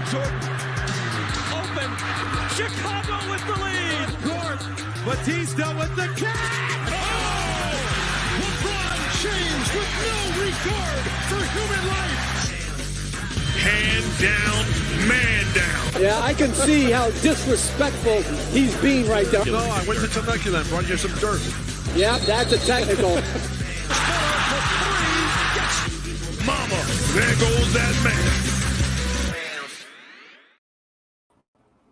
Jordan. Open. Chicago with the lead. Court. Batista with the catch. Oh! LeBron James with no regard for human life. Hand down, man down. Yeah, I can see how disrespectful he's being right now. No, I went to Temecula and brought you some dirt. Yeah, that's a technical. Mama, there goes that man.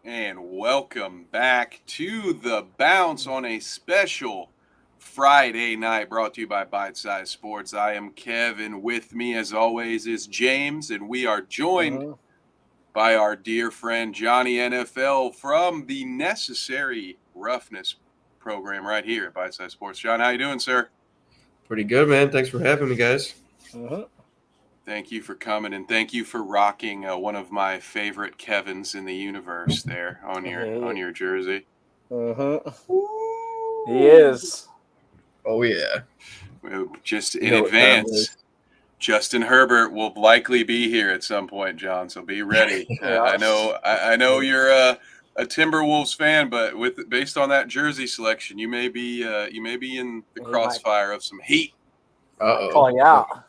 And welcome back to The Bounce on a special Friday night brought to you by Bite Size Sports. I am Kevin. With me, as always, is James, and we are joined by our dear friend Johnny NFL from the Necessary Roughness program right here at Bite Size Sports. John, how you doing, sir? Pretty good, man. Thanks for having me, guys. Thank you for coming, and thank you for rocking one of my favorite Kevins in the universe there on your jersey. He is. Oh, yeah. Just in advance, Justin Herbert will likely be here at some point, John, so be ready. I know you're a Timberwolves fan, but based on that jersey selection, you may be in the crossfire of some heat. Calling out.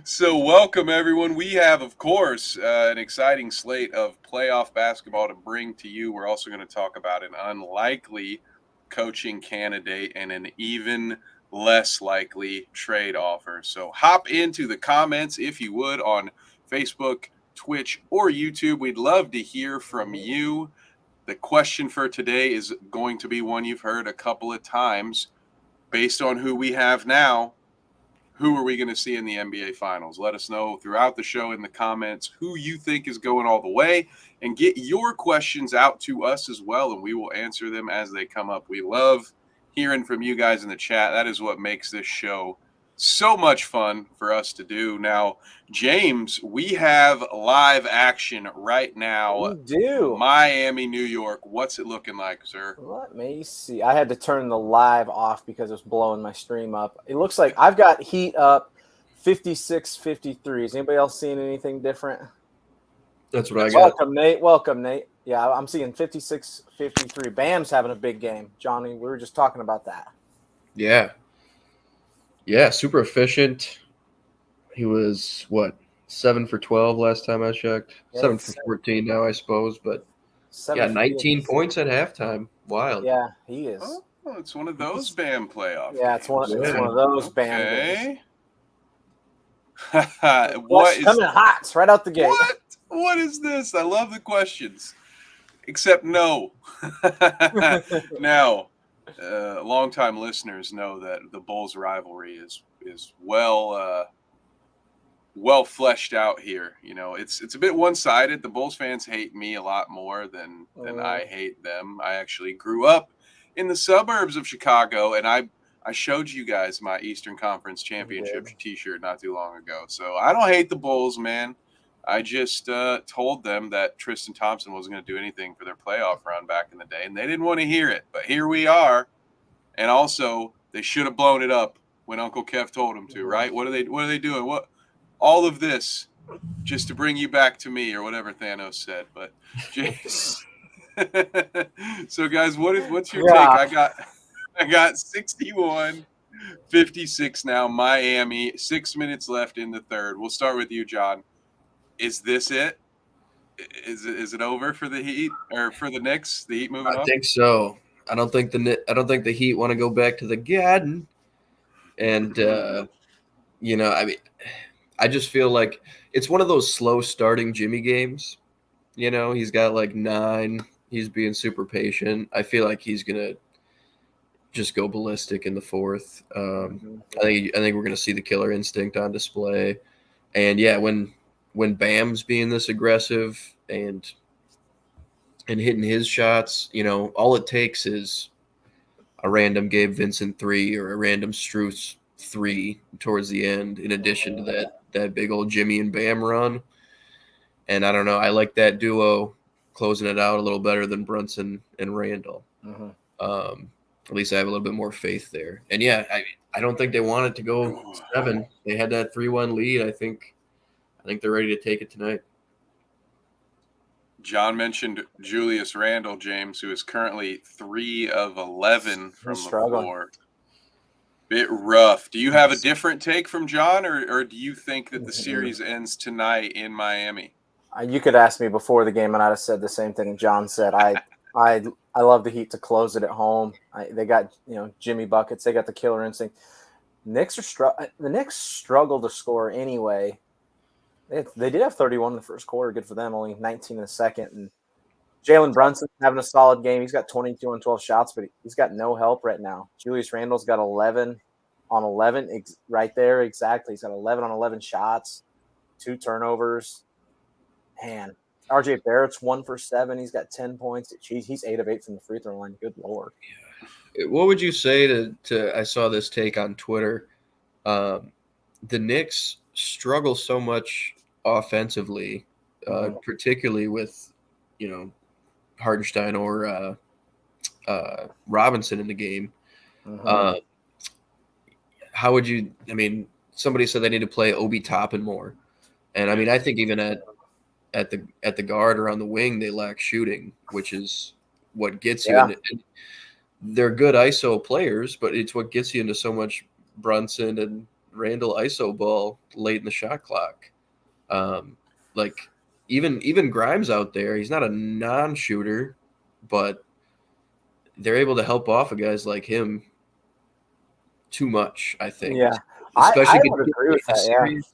So welcome, everyone. We have, of course, an exciting slate of playoff basketball to bring to you. We're also going to talk about an unlikely coaching candidate and an even less likely trade offer. So hop into the comments, if you would, on Facebook, Twitch, or YouTube. We'd love to hear from you. The question for today is going to be one you've heard a couple of times. Based on who we have now, who are we going to see in the NBA Finals? Let us know throughout the show in the comments who you think is going all the way, and get your questions out to us as well, and we will answer them as they come up. We love hearing from you guys in the chat. That is what makes this show so much fun for us to do. Now, James, we have live action right now. We do. Miami, New York. What's it looking like, sir? Let me see. I had to turn the live off because it was blowing my stream up. It looks like I've got heat up 56-53. Is anybody else seeing anything different? That's what I got. Welcome, Nate. Yeah, I'm seeing 56-53. Bam's having a big game. Johnny, we were just talking about that. Yeah, super efficient. He was, 7 for 12 last time I checked. 7 for 14 now, I suppose. But, 19 points at halftime. Wild. Yeah, he is. Oh, it's one of those Bam playoffs. Yeah, it's one of those Bam games. What is coming hot? It's right out the gate. What is this? I love the questions. Except no. Now, longtime listeners know that the Bulls rivalry is well fleshed out here. You know, it's a bit one-sided. The Bulls fans hate me a lot more than I hate them. I actually grew up in the suburbs of Chicago, and I showed you guys my Eastern Conference Championship t-shirt not too long ago. So I don't hate the Bulls, man. I just told them that Tristan Thompson wasn't going to do anything for their playoff run back in the day, and they didn't want to hear it. But here we are. And also, they should have blown it up when Uncle Kev told them to, right? What are they doing? What all of this just to bring you back to me, or whatever Thanos said. But so guys, what's your take? I got 61-56 now. Miami, 6 minutes left in the third. We'll start with you, John. Is this it? Is it over for the Heat, or for the Knicks? The Heat moving on? I think so. I don't think the Heat want to go back to the Garden. And I just feel like it's one of those slow starting Jimmy games. You know, he's got like 9. He's being super patient. I feel like he's gonna just go ballistic in the fourth. I think we're gonna see the killer instinct on display. And yeah, when Bam's being this aggressive and hitting his shots, you know, all it takes is a random Gabe Vincent 3 or a random Strus 3 towards the end, in addition to that big old Jimmy and Bam run. And I don't know, I like that duo closing it out a little better than Brunson and Randall. At least I have a little bit more faith there. And yeah, I don't think they wanted to go 7. They had that 3-1 lead. I think they're ready to take it tonight. John mentioned Julius Randle, James, who is currently 3 of 11 from the struggling. floor. Bit rough. Do you have a different take from John, or do you think that the series ends tonight in Miami? You could ask me before the game, and I'd have said the same thing John said. I love the Heat to close it at home. They got Jimmy buckets. They got the killer instinct. The Knicks struggle to score anyway. They did have 31 in the first quarter. Good for them. Only 19 in the second. And Jalen Brunson having a solid game. He's got 22 and 12 shots, but he's got no help right now. Julius Randle's got 11 on 11 right there. Exactly. He's got 11 on 11 shots, 2 turnovers. Man, RJ Barrett's 1 for 7. He's got 10 points. He's 8 of 8 from the free throw line. Good Lord. What would you say to I saw this take on Twitter. The Knicks struggle so much offensively, particularly with, Hardenstein or Robinson in the game. How would you – somebody said they need to play Obi Toppin more. And, I think even at the guard or on the wing, they lack shooting, which is what gets you. Yeah. And they're good ISO players, but it's what gets you into so much Brunson and Randall ISO ball late in the shot clock. Even Grimes out there, he's not a non-shooter, but they're able to help off of guys like him too much, I think. Yeah, especially I would agree with that. Series,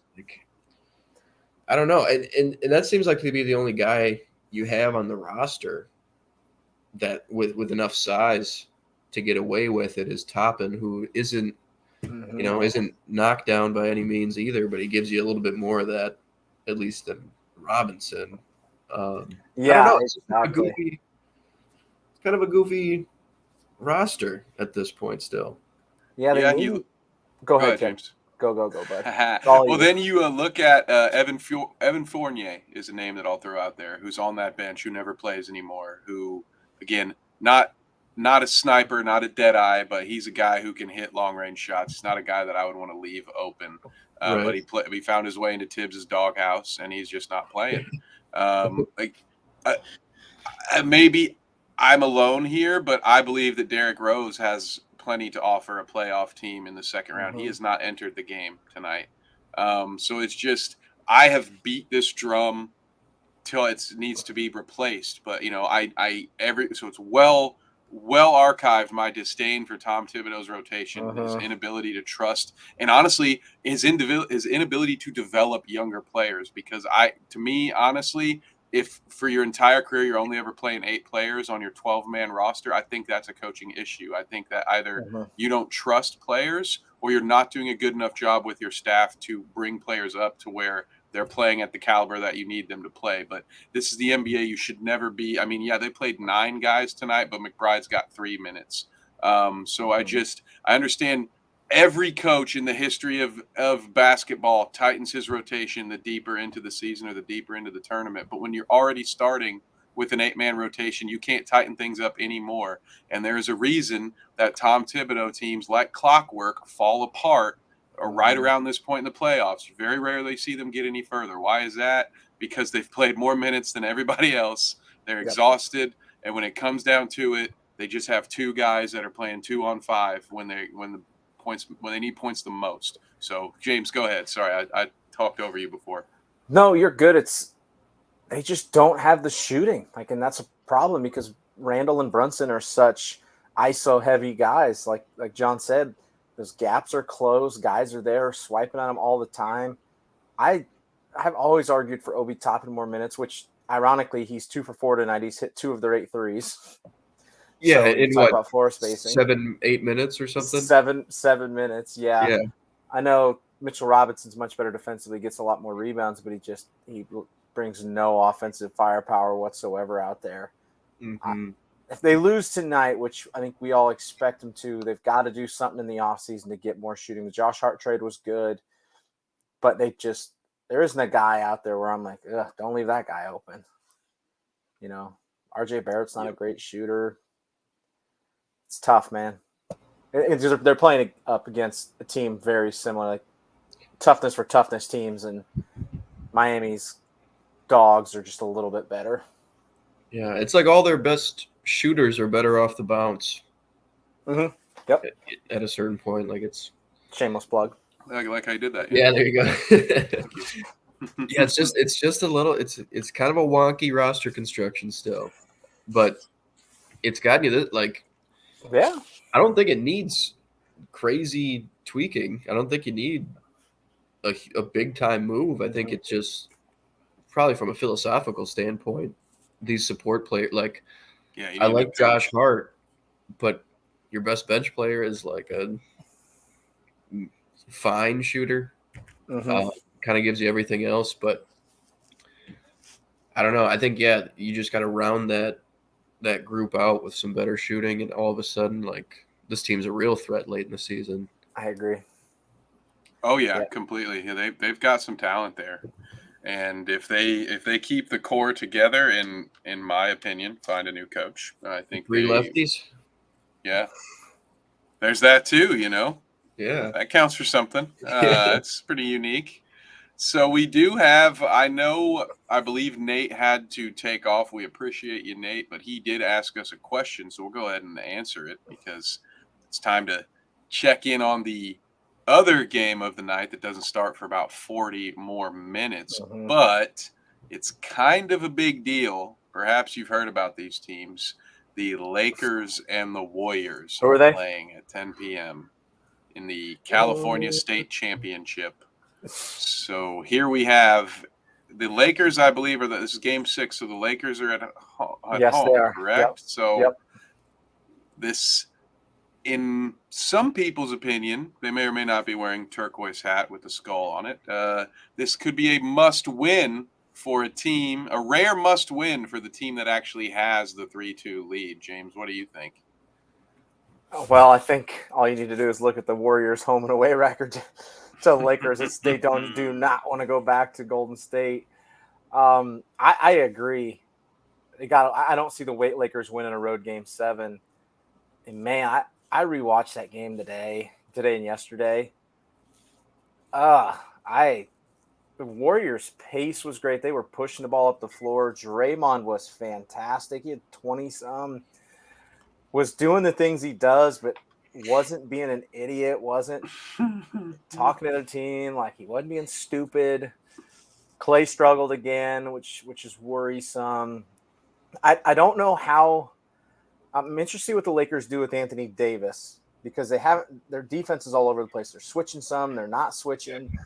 I don't know, and that seems like to be the only guy you have on the roster that with enough size to get away with it is Toppin, who isn't isn't knocked down by any means either, but he gives you a little bit more of that, at least than Robinson. I don't know. It's kind of a goofy roster at this point still. Yeah, go ahead, James. Go, bud. Well, then you look at Evan Fournier is a name that I'll throw out there, who's on that bench, who never plays anymore, who, again, not a sniper, not a dead eye, but he's a guy who can hit long-range shots. He's not a guy that I would want to leave open. Right. But he found his way into Tibbs' doghouse, and he's just not playing. Maybe I'm alone here, but I believe that Derrick Rose has plenty to offer a playoff team in the second round. He has not entered the game tonight. So it's just, I have beat this drum till it needs to be replaced. But, so it's well archived, my disdain for Tom Thibodeau's rotation, his inability to trust, and honestly, his inability to develop younger players. Because to me, honestly, if for your entire career you're only ever playing 8 players on your 12-man roster, I think that's a coaching issue. I think that either you don't trust players or you're not doing a good enough job with your staff to bring players up to where they're playing at the caliber that you need them to play. But this is the NBA. You should never be. They played 9 guys tonight, but McBride's got 3 minutes. So I understand every coach in the history of basketball tightens his rotation the deeper into the season or the deeper into the tournament. But when you're already starting with an 8-man rotation, you can't tighten things up anymore. And there's a reason that Tom Thibodeau teams like clockwork fall apart or right around this point in the playoffs. You very rarely see them get any further. Why is that? Because they've played more minutes than everybody else. They're exhausted. And when it comes down to it, they just have 2 guys that are playing 2-on-5 when they need points the most. So, James, go ahead. Sorry, I talked over you before. No, you're good. They just don't have the shooting. And that's a problem because Randall and Brunson are such ISO heavy guys. Like John said, those gaps are closed. Guys are there swiping on them all the time. I have always argued for Obi Toppin more minutes, which ironically he's 2 for 4 tonight. He's hit 2 of their 8 threes. Yeah, so in talk about floor spacing. 7-8 minutes or something. 7 minutes. Yeah. I know Mitchell Robinson's much better defensively, gets a lot more rebounds, but he brings no offensive firepower whatsoever out there. If they lose tonight, which I think we all expect them to, they've got to do something in the offseason to get more shooting. The Josh Hart trade was good, but there isn't a guy out there where I'm like, ugh, don't leave that guy open. RJ Barrett's not a great shooter. It's tough, man. They're playing up against a team very similar, like toughness for toughness teams, and Miami's dogs are just a little bit better. Yeah, it's like all their best shooters are better off the bounce Mm-hmm. Yep. at a certain point. Like it's Shameless plug. Like I did that. yeah, there you go. Thank you. Yeah, it's just a little it's kind of a wonky roster construction still, but it's gotten you this like Yeah. I don't think it needs crazy tweaking. I don't think you need a big time move. I think it's just probably from a philosophical standpoint, these support players like Yeah, you I need a like coach. Josh Hart, but your best bench player is like a fine shooter. Mm-hmm. Kind of gives you everything else, but I don't know. I think you just got to round that group out with some better shooting, and all of a sudden, like this team's a real threat late in the season. I agree. Oh yeah, Yeah. completely. Yeah, they've got some talent there, and if they keep the core together, in my opinion, find a new coach, I think Three they lefties. yeah. There's that too. Yeah. That counts for something. It's pretty unique. So we do have. I believe Nate had to take off. We appreciate you, Nate, but he did ask us a question, so we'll go ahead and answer it because it's time to check in on the other game of the night that doesn't start for about 40 more minutes, Mhm. but it's kind of a big deal. Perhaps you've heard about these teams. The Lakers and the Warriors Who are they? playing at 10 p.m. in the California State Championship. So here we have the Lakers, I believe, this is game 6, so the Lakers are at Yes, home, they are. correct? Yep. So Yep. this, in some people's opinion, they may or may not be wearing turquoise hat with the skull on it. This could be a must-win for a team, a rare must-win for the team that actually has the 3-2 lead. James, what do you think? Well, I think all you need to do is look at the Warriors' home and away record to the Lakers. They do not want to go back to Golden State. I agree. I don't see the Lakers winning a road game 7. And man, I rewatched that game today and yesterday. The Warriors' pace was great. They were pushing the ball up the floor. Draymond was fantastic. He had 20-some. Was doing the things he does, but wasn't being an idiot, wasn't talking to the team, like he wasn't being stupid. Clay struggled again, which is worrisome. I don't know how. I'm interested what the Lakers do with Anthony Davis because their defense is all over the place. They're switching some, they're not switching.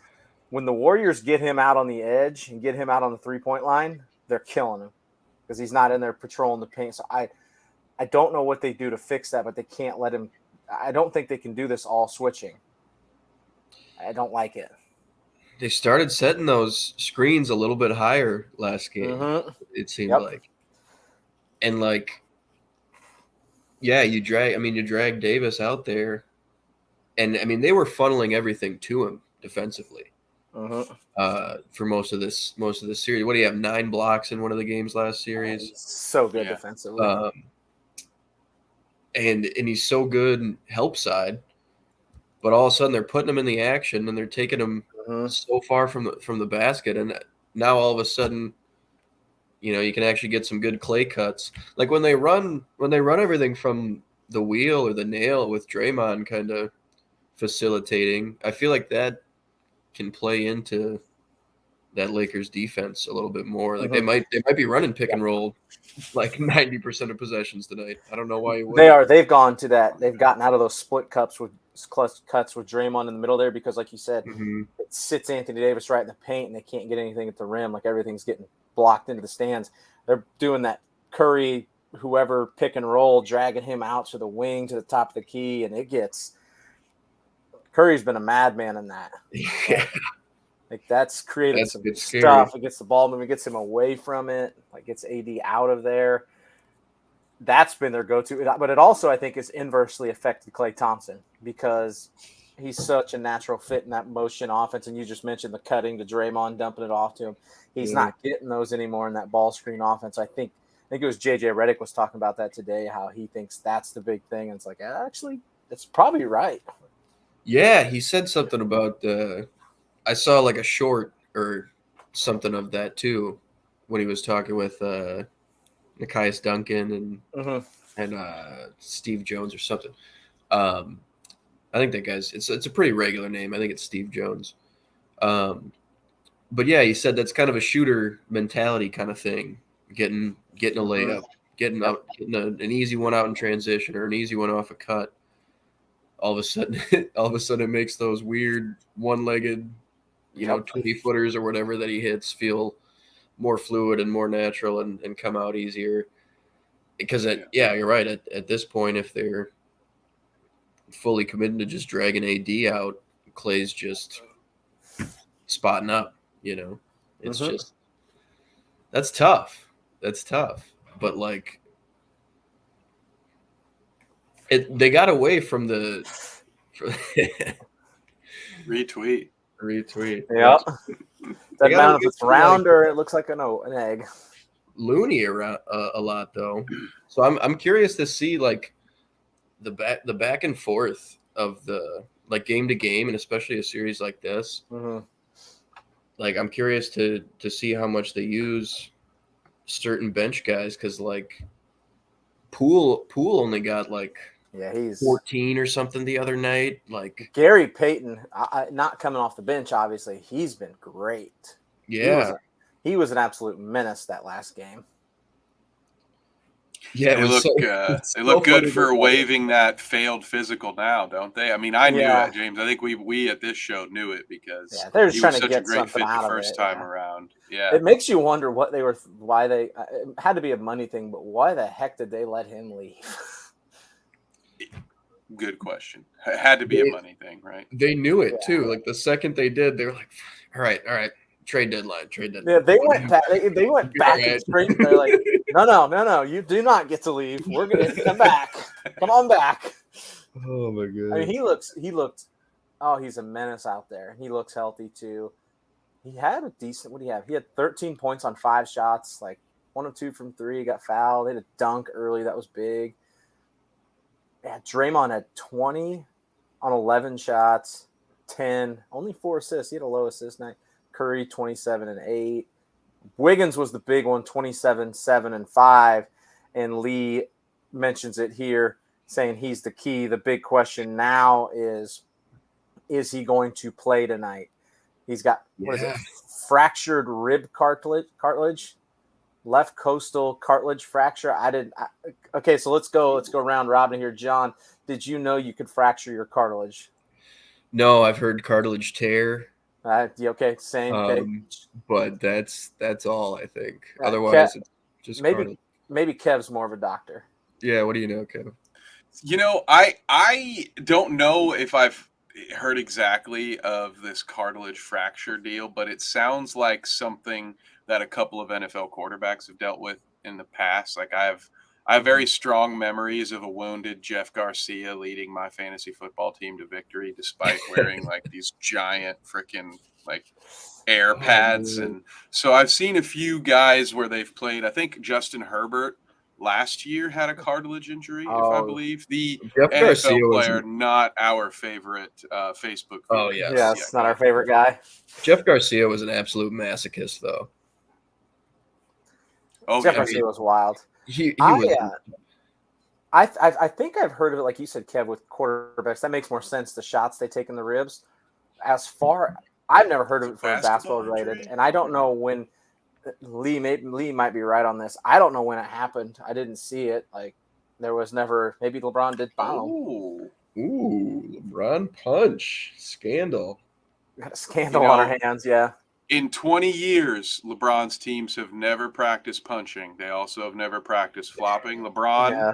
When the Warriors get him out on the edge and get him out on the 3-point line, they're killing him because he's not in there patrolling the paint. So I don't know what they do to fix that, but they can't let him. I don't think they can do this all switching. I don't like it. They started setting those screens a little bit higher last game. Mm-hmm. It seemed like, and like, yeah, you drag Davis out there, and I mean they were funneling everything to him defensively. For most of this series. What do you have? 9 blocks in one of the games last series. So good defensively. And he's so good help side, but all of a sudden they're putting him in the action and they're taking him so far from the basket, and now all of a sudden, you can actually get some good Clay cuts. Like when they run everything from the wheel or the nail with Draymond kind of facilitating, I feel like that can play into that Lakers defense a little bit more. Like they might be running pick and roll like 90% of possessions tonight. I don't know why you would. They are. They've gone to that. They've gotten out of those split cuts with Draymond in the middle there because, like you said, it sits Anthony Davis right in the paint and they can't get anything at the rim. Like everything's getting blocked into the stands. They're doing that Curry, whoever pick and roll, dragging him out to the wing to the top of the key, and it gets. Curry's been a madman in that. Yeah. Like that's created some scary stuff. It gets the ball moving, gets him away from it, like gets AD out of there. That's been their go-to. But it also, I think, has inversely affected Klay Thompson because he's such a natural fit in that motion offense. And you just mentioned the cutting to Draymond, dumping it off to him. He's not getting those anymore in that ball screen offense. I think it was JJ Redick was talking about that today, how he thinks that's the big thing. And it's like, actually, that's probably right. Yeah, he said something about I saw like a short or something of that too when he was talking with Nekias Duncan and Steve Jones or something. I think that guy's it's a pretty regular name. I think it's Steve Jones. But yeah, he said that's kind of a shooter mentality kind of thing. Getting a layup, getting an easy one out in transition or an easy one off a cut. All of a sudden it makes those weird one-legged, 20-footers or whatever that he hits feel more fluid and more natural and come out easier. Because you're right. At this point, if they're fully committed to just dragging AD out, Clay's just spotting up. It's just that's tough. But like, they got away from the retweet. Yeah, doesn't matter if it's round or it looks like an egg. Looney around a lot though, so I'm curious to see like the back and forth of the like game to game, and especially a series like this. Like I'm curious to see how much they use certain bench guys, because like Poole only got like he's 14 or something the other night. Like Gary Payton, not coming off the bench, obviously he's been great. Yeah, he was an absolute menace that last game. Yeah, they look good for waiving that failed physical now, don't they? I mean, I knew it, James. I think we at this show knew it because they're just trying to such get a great fit out the of first time around. Yeah, it makes you wonder why they it had to be a money thing, but why the heck did they let him leave? Good question. It had to be a money thing, right? They knew it too. Like the second they did, they were like, "All right, trade deadline." Yeah, they went back. They went back and straight. They're like, no, you do not get to leave. We're gonna come back. Come on back. Oh my god. I mean, he looked. Oh, he's a menace out there. He looks healthy too. He had a decent. What do you have? He had 13 points on 5 shots. Like 1 of 2 from 3. He got fouled. They had a dunk early. That was big. Yeah, Draymond had 20 on 11 shots, 10, only 4 assists. He had a low assist night. Curry 27 and 8. Wiggins was the big one, 27, 7 and 5. And Lee mentions it here, saying he's the key. The big question now is he going to play tonight? He's got fractured rib cartilage, left costal cartilage fracture. Okay, so let's go round robin here. John, did you know you could fracture your cartilage? No, I've heard cartilage tear. Okay, same. Okay. But that's all I think. Otherwise, it's just maybe Kev's more of a doctor. Yeah, what do you know, Kev? I don't know if I've heard exactly of this cartilage fracture deal, but it sounds like something that a couple of NFL quarterbacks have dealt with in the past. Like I have very strong memories of a wounded Jeff Garcia leading my fantasy football team to victory, despite wearing like these giant freaking like air pads. And so I've seen a few guys where they've played. I think Justin Herbert last year had a cartilage injury, if I believe. The Jeff NFL Garcia player, not our favorite Facebook viewer. Oh, yes. Yeah, it's not our favorite guy. Jeff Garcia was an absolute masochist, though. Oh, Jeff Garcia was wild. He was. I think I've heard of it, like you said, Kev, with quarterbacks. That makes more sense. The shots they take in the ribs. I've never heard of it for basketball related, and I don't know when. Lee might be right on this. I don't know when it happened. I didn't see it. Like there was never. Maybe LeBron did bomb. Ooh, LeBron punch scandal. Got a scandal on our hands. Yeah. In 20 years, LeBron's teams have never practiced punching. They also have never practiced flopping. LeBron,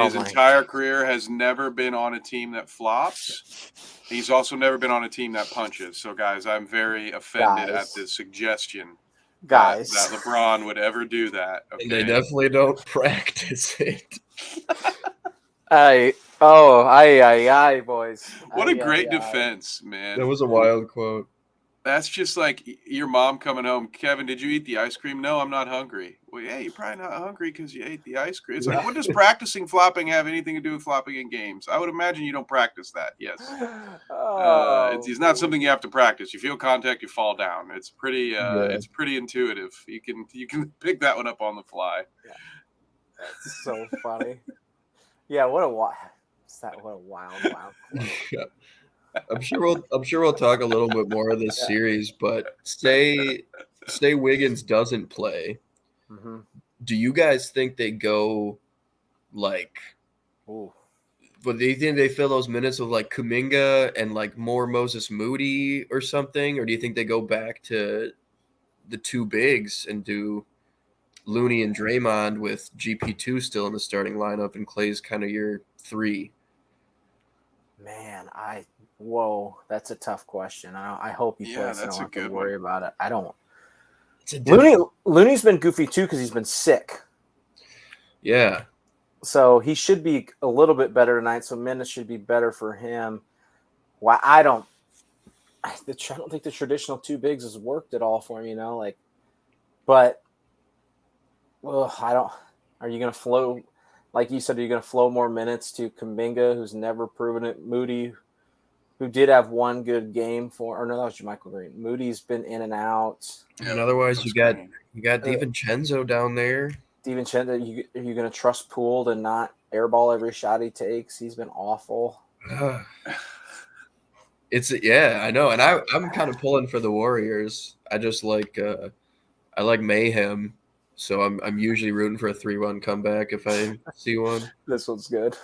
his entire career, has never been on a team that flops. He's also never been on a team that punches. So, guys, I'm very offended at the suggestion that LeBron would ever do that. Okay? And they definitely don't practice it. Boys. What a great defense, man. That was a wild quote. That's just like your mom coming home. Kevin, did you eat the ice cream? No, I'm not hungry. Well, yeah, you're probably not hungry because you ate the ice cream. It's like, what does practicing flopping have anything to do with flopping in games? I would imagine you don't practice that. Yes. It's not something you have to practice. You feel contact, you fall down. It's pretty. It's pretty intuitive. You can pick that one up on the fly. That's so funny. Yeah, what a wild quote. Yeah. I'm sure we'll talk a little bit more of this series, but say Wiggins doesn't play. Mm-hmm. Do you guys think they go like? Ooh. But do you think they fill those minutes with like Kuminga and like more Moses Moody or something, or do you think they go back to the two bigs and do Looney and Draymond with GP2 still in the starting lineup and Clay's kind of your 3? Man, that's a tough question. I hope he plays. So I that's don't a have to good worry about it. I don't. It's Looney's been goofy too because he's been sick. Yeah. So he should be a little bit better tonight. So minutes should be better for him. Why I don't think the traditional two bigs has worked at all for him. But I don't. Are you going to flow? Like you said, are you going to flow more minutes to Kuminga, who's never proven it? Moody, who did have one good game that was Michael Green. Moody's been in and out. Yeah, and otherwise, you got DiVincenzo down there. DiVincenzo, are you going to trust Poole to not airball every shot he takes? He's been awful. I know, and I'm kind of pulling for the Warriors. I just like I like mayhem, so I'm usually rooting for a 3-1 comeback if I see one. This one's good.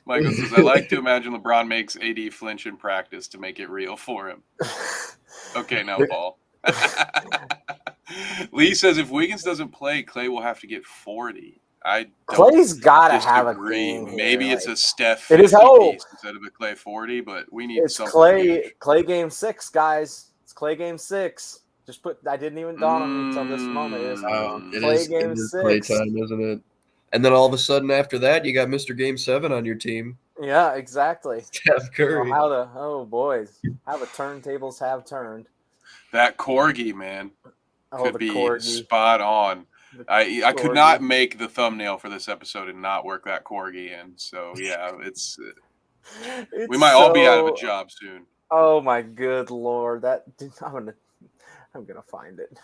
Michael says, I like to imagine LeBron makes AD flinch in practice to make it real for him. Okay, now Paul. Lee says if Wiggins doesn't play, Clay will have to get 40. Clay's got to have a game here. Maybe it's a Steph it is piece instead of a Clay 40, but we need something. Clay game 6, guys. It's Clay game 6. I didn't even dawn on me until this moment. It is Clay time, isn't it? And then all of a sudden after that, you got Mr. Game 7 on your team. Yeah, exactly. Steph Curry. Boys, how the turntables have turned. That Corgi, man, could be Corgi. spot on. I could not make the thumbnail for this episode and not work that Corgi in. So yeah, we might all be out of a job soon. Oh my good Lord. I'm gonna find it.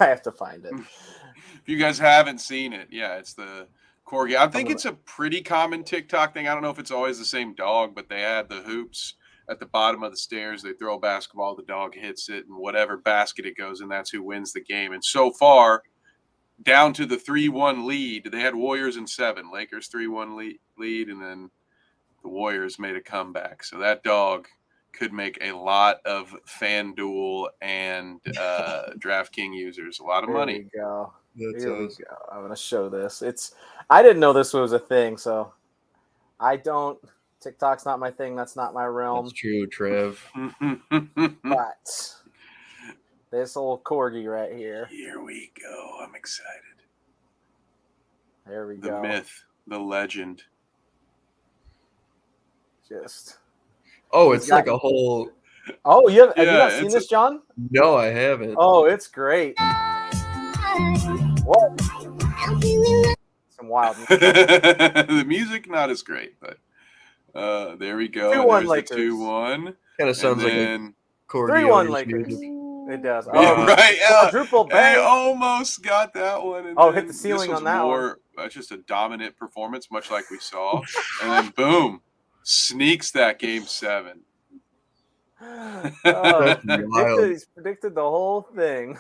I have to find it. If you guys haven't seen it, yeah, it's the Corgi. I think it's a pretty common TikTok thing. I don't know if it's always the same dog, but they had the hoops at the bottom of the stairs. They throw a basketball, the dog hits it, and whatever basket it goes in, that's who wins the game. And so far, down to the 3-1 lead, they had Warriors in 7. Lakers 3-1 lead, and then the Warriors made a comeback. So that dog could make a lot of FanDuel and DraftKings users a lot of money. Here we go. I'm going to show this. I didn't know this was a thing, so TikTok's not my thing. That's not my realm. That's true, Trev. But this old Corgi right here. Here we go. I'm excited. There we go. The myth, the legend. It's like a whole. Oh, have you not seen this, John? No, I haven't. Oh, it's great. What? Some wild music. The music not as great, but there we go. 2-1 Lakers. 2-1. Kind of sounds like a Corgi 3-1 Lakers. music. It does. Right. Quadruple bang. They almost got that one. And hit the ceiling on that one. That's just a dominant performance, much like we saw. And then boom, sneaks that game 7. He's predicted the whole thing.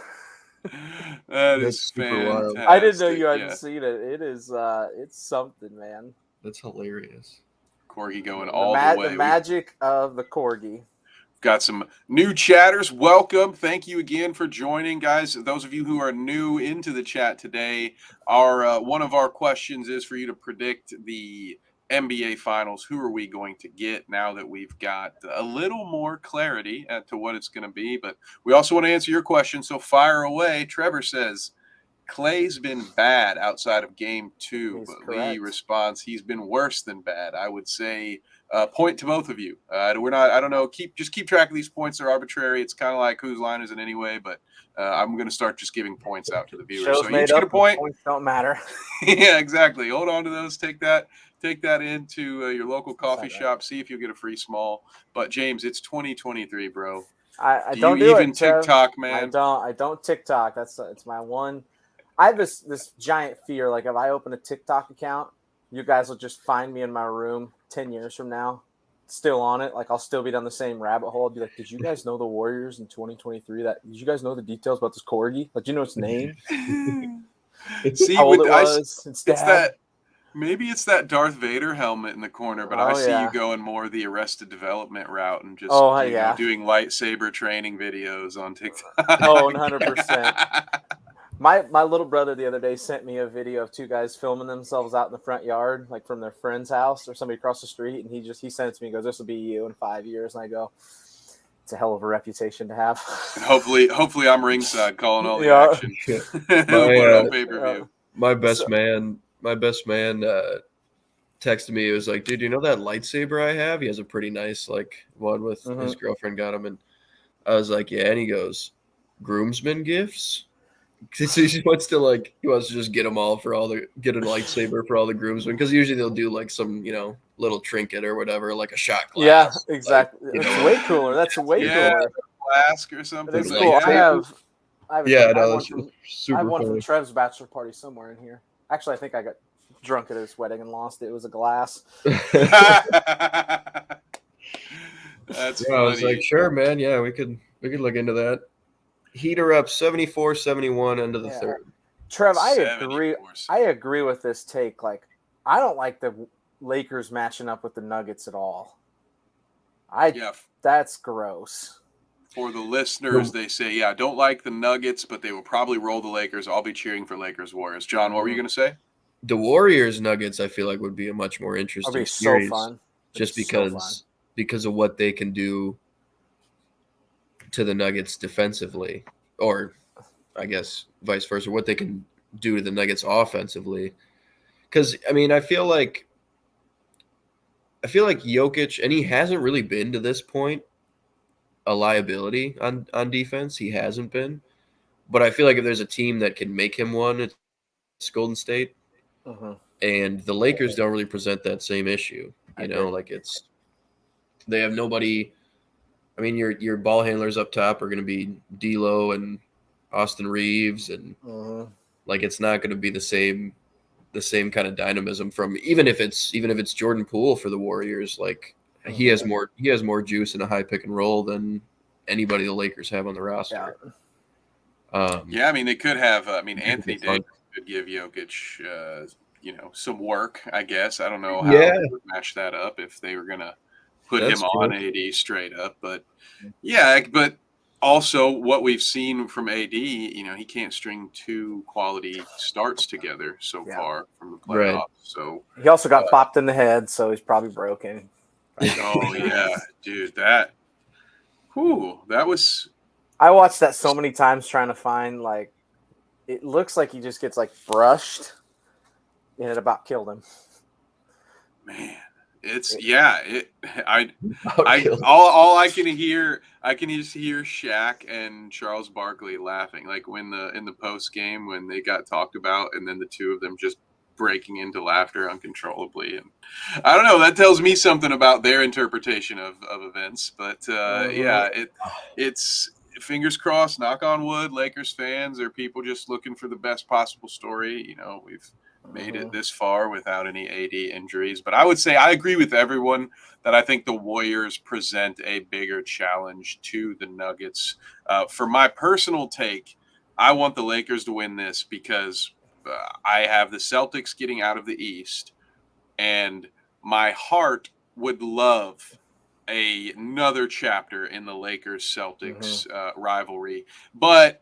That is fantastic. I didn't know you hadn't seen it. It is it's something, man. That's hilarious. Corgi going all the way. The magic of the Corgi. Got some new chatters. Welcome. Thank you again for joining, guys. Those of you who are new into the chat today, one of our questions is for you to predict the NBA Finals. Who are we going to get now that we've got a little more clarity as to what it's going to be? But we also want to answer your question, so fire away. Trevor says, Clay's been bad outside of game 2, but Lee responds, he's been worse than bad. I would say point to both of you. I don't know. Just keep track of these points. They're arbitrary. It's kind of like whose line is it anyway, but I'm going to start just giving points out to the viewers. Show's so you each get a point. Points don't matter. Yeah, exactly. Hold on to those. Take that into your local coffee shop. See if you'll get a free small. But James, it's 2023, bro. I do don't you do even it, Trev. TikTok, man? I don't TikTok. It's my one. I have this giant fear. Like, if I open a TikTok account, you guys will just find me in my room 10 years from now, still on it. Like, I'll still be down the same rabbit hole. I'll be like, did you guys know the Warriors in 2023? Did you guys know the details about this Corgi? Like, do you know its name? See, How old it was? Its it's dad? that maybe it's that Darth Vader helmet in the corner, but I Oh, see yeah. you going more the Arrested Development route and just Oh, yeah. doing lightsaber training videos on TikTok. Oh, 100%. My little brother the other day sent me a video of two guys filming themselves out in the front yard, like from their friend's house or somebody across the street, and he sent it to me and goes, "This will be you in 5 years." And I go, "It's a hell of a reputation to have." And hopefully I'm ringside calling all the Yeah. action. Yeah. We'll put it on pay-per-view. My best man texted me. It was like, dude, you know that lightsaber I have? He has a pretty nice one with his girlfriend got him, and I was like, yeah. And he goes, groomsmen gifts. So he wants to just get them all get a lightsaber for all the groomsmen, because usually they'll do like some little trinket or whatever, like a shot glass. Yeah, exactly. It's way cooler. That's way cooler. Flask or something. It's cool. I have super one from funny. Trev's bachelor party somewhere in here. Actually, I think I got drunk at his wedding and lost it. It was a glass. That's I was like, sure, man. Yeah, we could look into that. Heater up 74-71 into the third. Trev, I agree with this take. Like, I don't like the Lakers matching up with the Nuggets at all. That's gross. For the listeners, they say, I don't like the Nuggets, but they will probably roll the Lakers. I'll be cheering for Lakers Warriors. John, what were you going to say? The Warriors Nuggets, I feel like, would be a much more interesting series. So fun. Just because of what they can do to the Nuggets defensively, or I guess vice versa, what they can do to the Nuggets offensively. Because I mean, I feel like Jokic, and he hasn't really been to this point a liability on defense. He hasn't been, but I feel like if there's a team that can make him one, it's Golden State. And the Lakers don't really present that same issue. They have nobody. I mean, your ball handlers up top are going to be D'Lo and Austin Reeves, and it's not going to be the same kind of dynamism from even if it's Jordan Poole for the Warriors. Like he has more juice in a high pick and roll than anybody the Lakers have on the roster. I mean, they could have. Anthony Davis could give Jokic, some work. I guess I don't know how they would match that up if they were going to put him on AD straight up, but but also what we've seen from AD, he can't string two quality starts together so far from the playoffs. Right. So he also got popped in the head, so he's probably broken. Oh yeah, dude, that was. I watched that so many times trying to find it looks like he just gets brushed, and it about killed him. Man. All I can hear Shaq and Charles Barkley laughing, like when in the post game when they got talked about, and then the two of them just breaking into laughter uncontrollably. And I don't know, that tells me something about their interpretation of events. But it's fingers crossed, knock on wood, Lakers fans are people just looking for the best possible story. We've made it this far without any AD injuries. But I would say I agree with everyone that I think the Warriors present a bigger challenge to the Nuggets. For my personal take, I want the Lakers to win this because I have the Celtics getting out of the East, and my heart would love another chapter in the Lakers-Celtics rivalry. But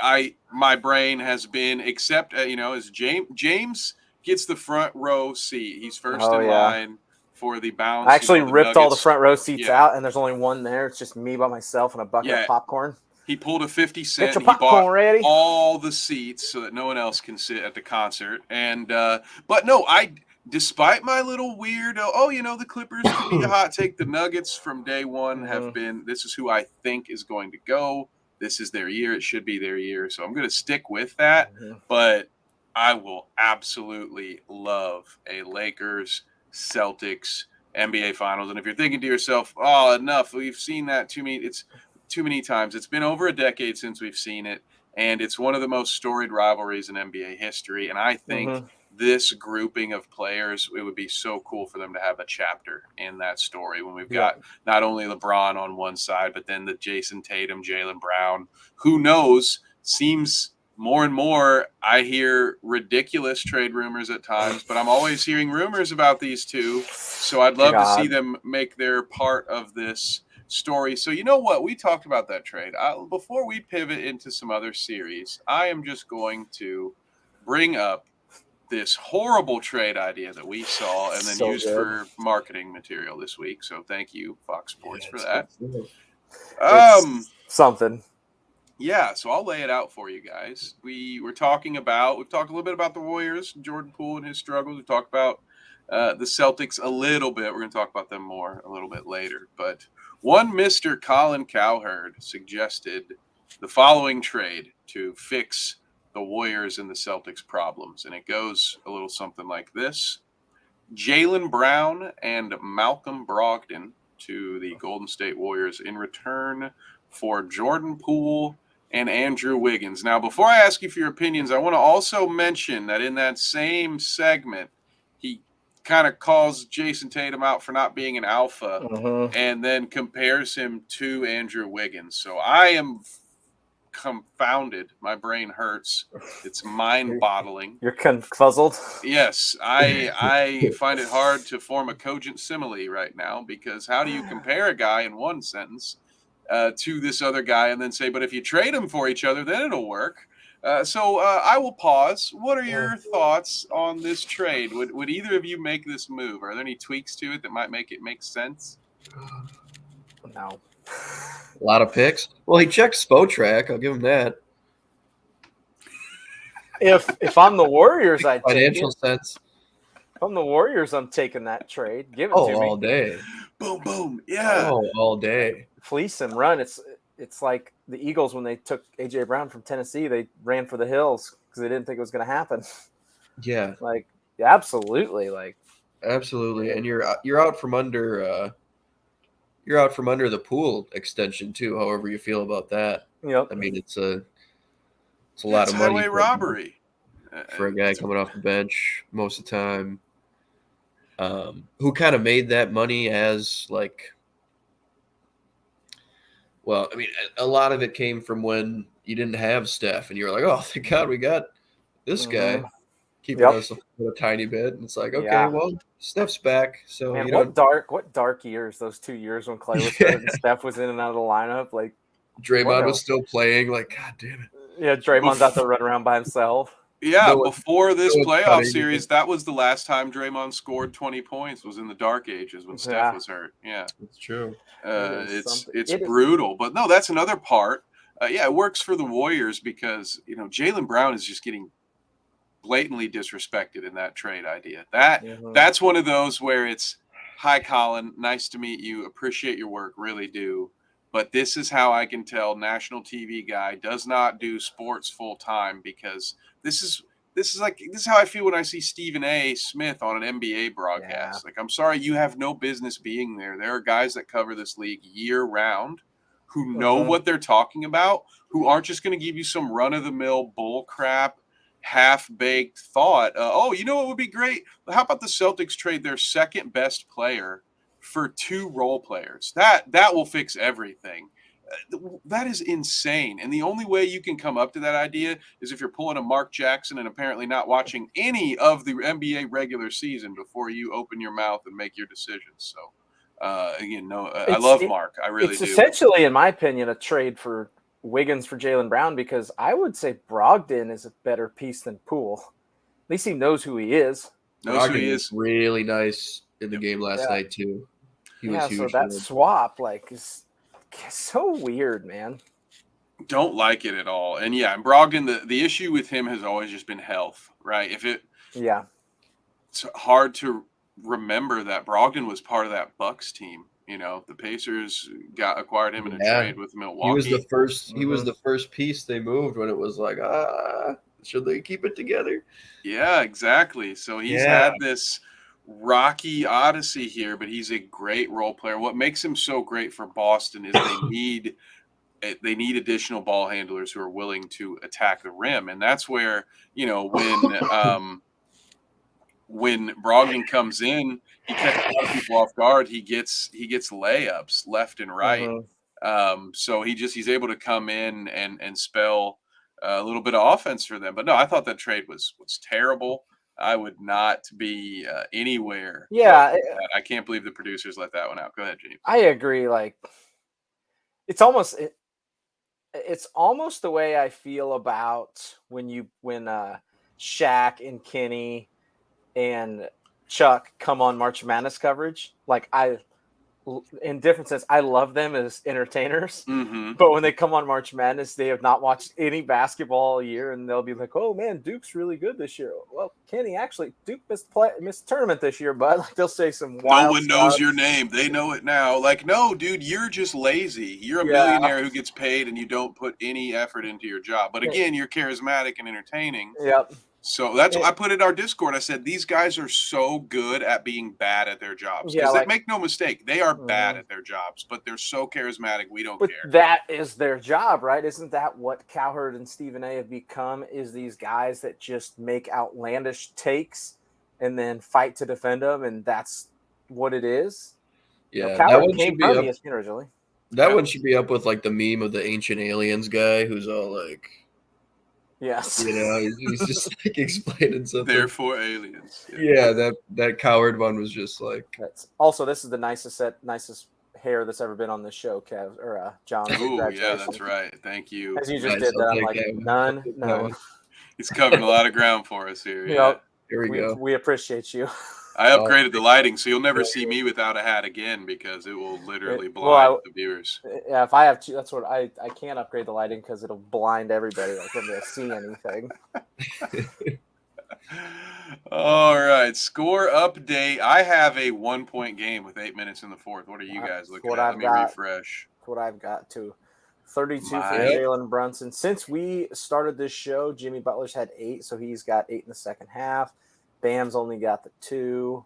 my brain has been, as James gets the front row seat. He's first in line for the bounce. I actually ripped all the front row seats out, and there's only one there. It's just me by myself and a bucket of popcorn. He pulled a 50 cent. Get your popcorn ready. All the seats so that no one else can sit at the concert. And despite my little weird, the Clippers could be a hot take. The Nuggets from day one have been. This is who I think is going to go. This is their year. It should be their year. So I'm going to stick with that. But I will absolutely love a Lakers Celtics NBA Finals. And if you're thinking to yourself, "Oh, enough! We've seen that too many times. It's been over a decade since we've seen it." And it's one of the most storied rivalries in NBA history. And I think this grouping of players, it would be so cool for them to have a chapter in that story when we've got not only LeBron on one side, but then the Jason Tatum, Jaylen Brown, who knows, seems more and more, I hear ridiculous trade rumors at times, but I'm always hearing rumors about these two. So I'd love to see them make their part of this story. So you know what? We talked about that trade. Before we pivot into some other series, I am just going to bring up this horrible trade idea that we saw and then used for marketing material this week. So thank you, Fox Sports, for that. It's something. Yeah, so I'll lay it out for you guys. We've talked a little bit about the Warriors, Jordan Poole and his struggles. We talked about the Celtics a little bit. We're going to talk about them more a little bit later. But one Mr. Colin Cowherd suggested the following trade to fix the Warriors and the Celtics problems. And it goes a little something like this. Jaylen Brown and Malcolm Brogdon to the Golden State Warriors in return for Jordan Poole and Andrew Wiggins. Now, before I ask you for your opinions, I want to also mention that in that same segment, he kind of calls Jason Tatum out for not being an alpha and then compares him to Andrew Wiggins. So I am confounded. My brain hurts. It's mind-boggling. You're confuzzled? Yes, I find it hard to form a cogent simile right now, because how do you compare a guy in one sentence to this other guy and then say, but if you trade them for each other, then it'll work? So I will pause. What are your thoughts on this trade? Would either of you make this move? Are there any tweaks to it that might make it make sense? No. A lot of picks. Well, he checked Spotrac. I'll give him that. If I'm the Warriors, I'd financial sense. If I'm the Warriors, I'm taking that trade. Give it to me all day. Boom, boom, yeah. All day. Fleece and run. It's like the Eagles when they took AJ Brown from Tennessee. They ran for the hills because they didn't think it was going to happen. Yeah, absolutely, absolutely. And you're out from under. You're out from under the Poole extension too. However you feel about that. Yep. I mean, it's a lot of money. Highway robbery for a guy coming off the bench most of the time. Who kind of made that money as well, I mean, a lot of it came from when you didn't have Steph and you were like, oh, thank God we got this guy keeping us a tiny bit. And it's like, okay, well, Steph's back. So man, what dark years, those 2 years when Clay was hurt and Steph was in and out of the lineup. Draymond was still playing. God damn it. Yeah, Draymond's out there running around by himself. Yeah, before this playoff series, that was the last time Draymond scored 20 points, was in the dark ages when Steph was hurt. Yeah, it's true. It's brutal. But no, that's another part. It works for the Warriors because, Jaylen Brown is just getting blatantly disrespected in that trade idea. That's one of those where it's, hi, Colin, nice to meet you, appreciate your work, really do. But this is how I can tell national TV guy does not do sports full time, because this is how I feel when I see Stephen A. Smith on an NBA broadcast. I'm sorry, you have no business being there. There are guys that cover this league year round who know what they're talking about, who aren't just going to give you some run-of-the-mill bull crap, half-baked thought. You know what would be great? How about the Celtics trade their second best player for 2 role players? That will fix everything. That is insane. And the only way you can come up to that idea is if you're pulling a Mark Jackson and apparently not watching any of the NBA regular season before you open your mouth and make your decisions. So, I love Mark. I really do. It's essentially, in my opinion, a trade for Wiggins for Jaylen Brown, because I would say Brogdon is a better piece than Poole. At least he knows who he is. Brogdon is really nice in the game last night too. He was huge. So that swap is so weird, man. Don't like it at all. And and Brogdon, the issue with him has always just been health, right? It's hard to remember that Brogdon was part of that Bucks team. The Pacers acquired him in a trade with Milwaukee. He was the first. He was the first piece they moved when it was like, should they keep it together? Yeah, exactly. So he's had this rocky odyssey here, but he's a great role player. What makes him so great for Boston is they need they need additional ball handlers who are willing to attack the rim, and that's where when Brogdon comes in, he catches a lot of people off guard. He gets layups left and right. So he's able to come in and spell a little bit of offense for them. But no, I thought that trade was terrible. I would not be anywhere. Yeah, I can't believe the producers let that one out. Go ahead, James. I agree. Like, it's almost the way I feel about when Shaq and Kenny and Chuck come on March Madness coverage. Like, in different sense, I love them as entertainers, but when they come on March Madness, they have not watched any basketball all year, and they'll be like, "Oh man, Duke's really good this year." Well, Kenny, actually, Duke missed the tournament this year, but like, they'll say some wild. No one knows your name. They know it now. Like, no, dude, you're just lazy. You're a millionaire who gets paid, and you don't put any effort into your job. But again, you're charismatic and entertaining. Yep. So that's what I put in our Discord. I said, these guys are so good at being bad at their jobs. Because make no mistake, they are bad at their jobs, but they're so charismatic, we don't care. That is their job, right? Isn't that what Cowherd and Stephen A have become, is these guys that just make outlandish takes and then fight to defend them, and that's what it is? Yeah, that one came from ESPN originally. That one should be up with like the meme of the ancient aliens guy who's all like, yes, he's just like explaining something. Therefore, aliens. Yeah, that Cowherd one was just like. Also, this is the nicest hair that's ever been on this show, Kev or John. Oh yeah, that's right. Thank you. As you just did that, I'm like, none. He's covering a lot of ground for us here. Yeah. Here we go. We appreciate you. I upgraded the lighting, so you'll never see me without a hat again because it will literally blind the viewers. Yeah, if I have to, that's what I can't upgrade the lighting because it'll blind everybody. Like, when they see anything. All right, score update. I have a 1-point game with 8 minutes in the fourth. What are you guys looking at? Let me refresh. What I've got to 32 for Jalen Brunson. Since we started this show, Jimmy Butler's had 8, so he's got 8 in the second half. Bam's only got the 2.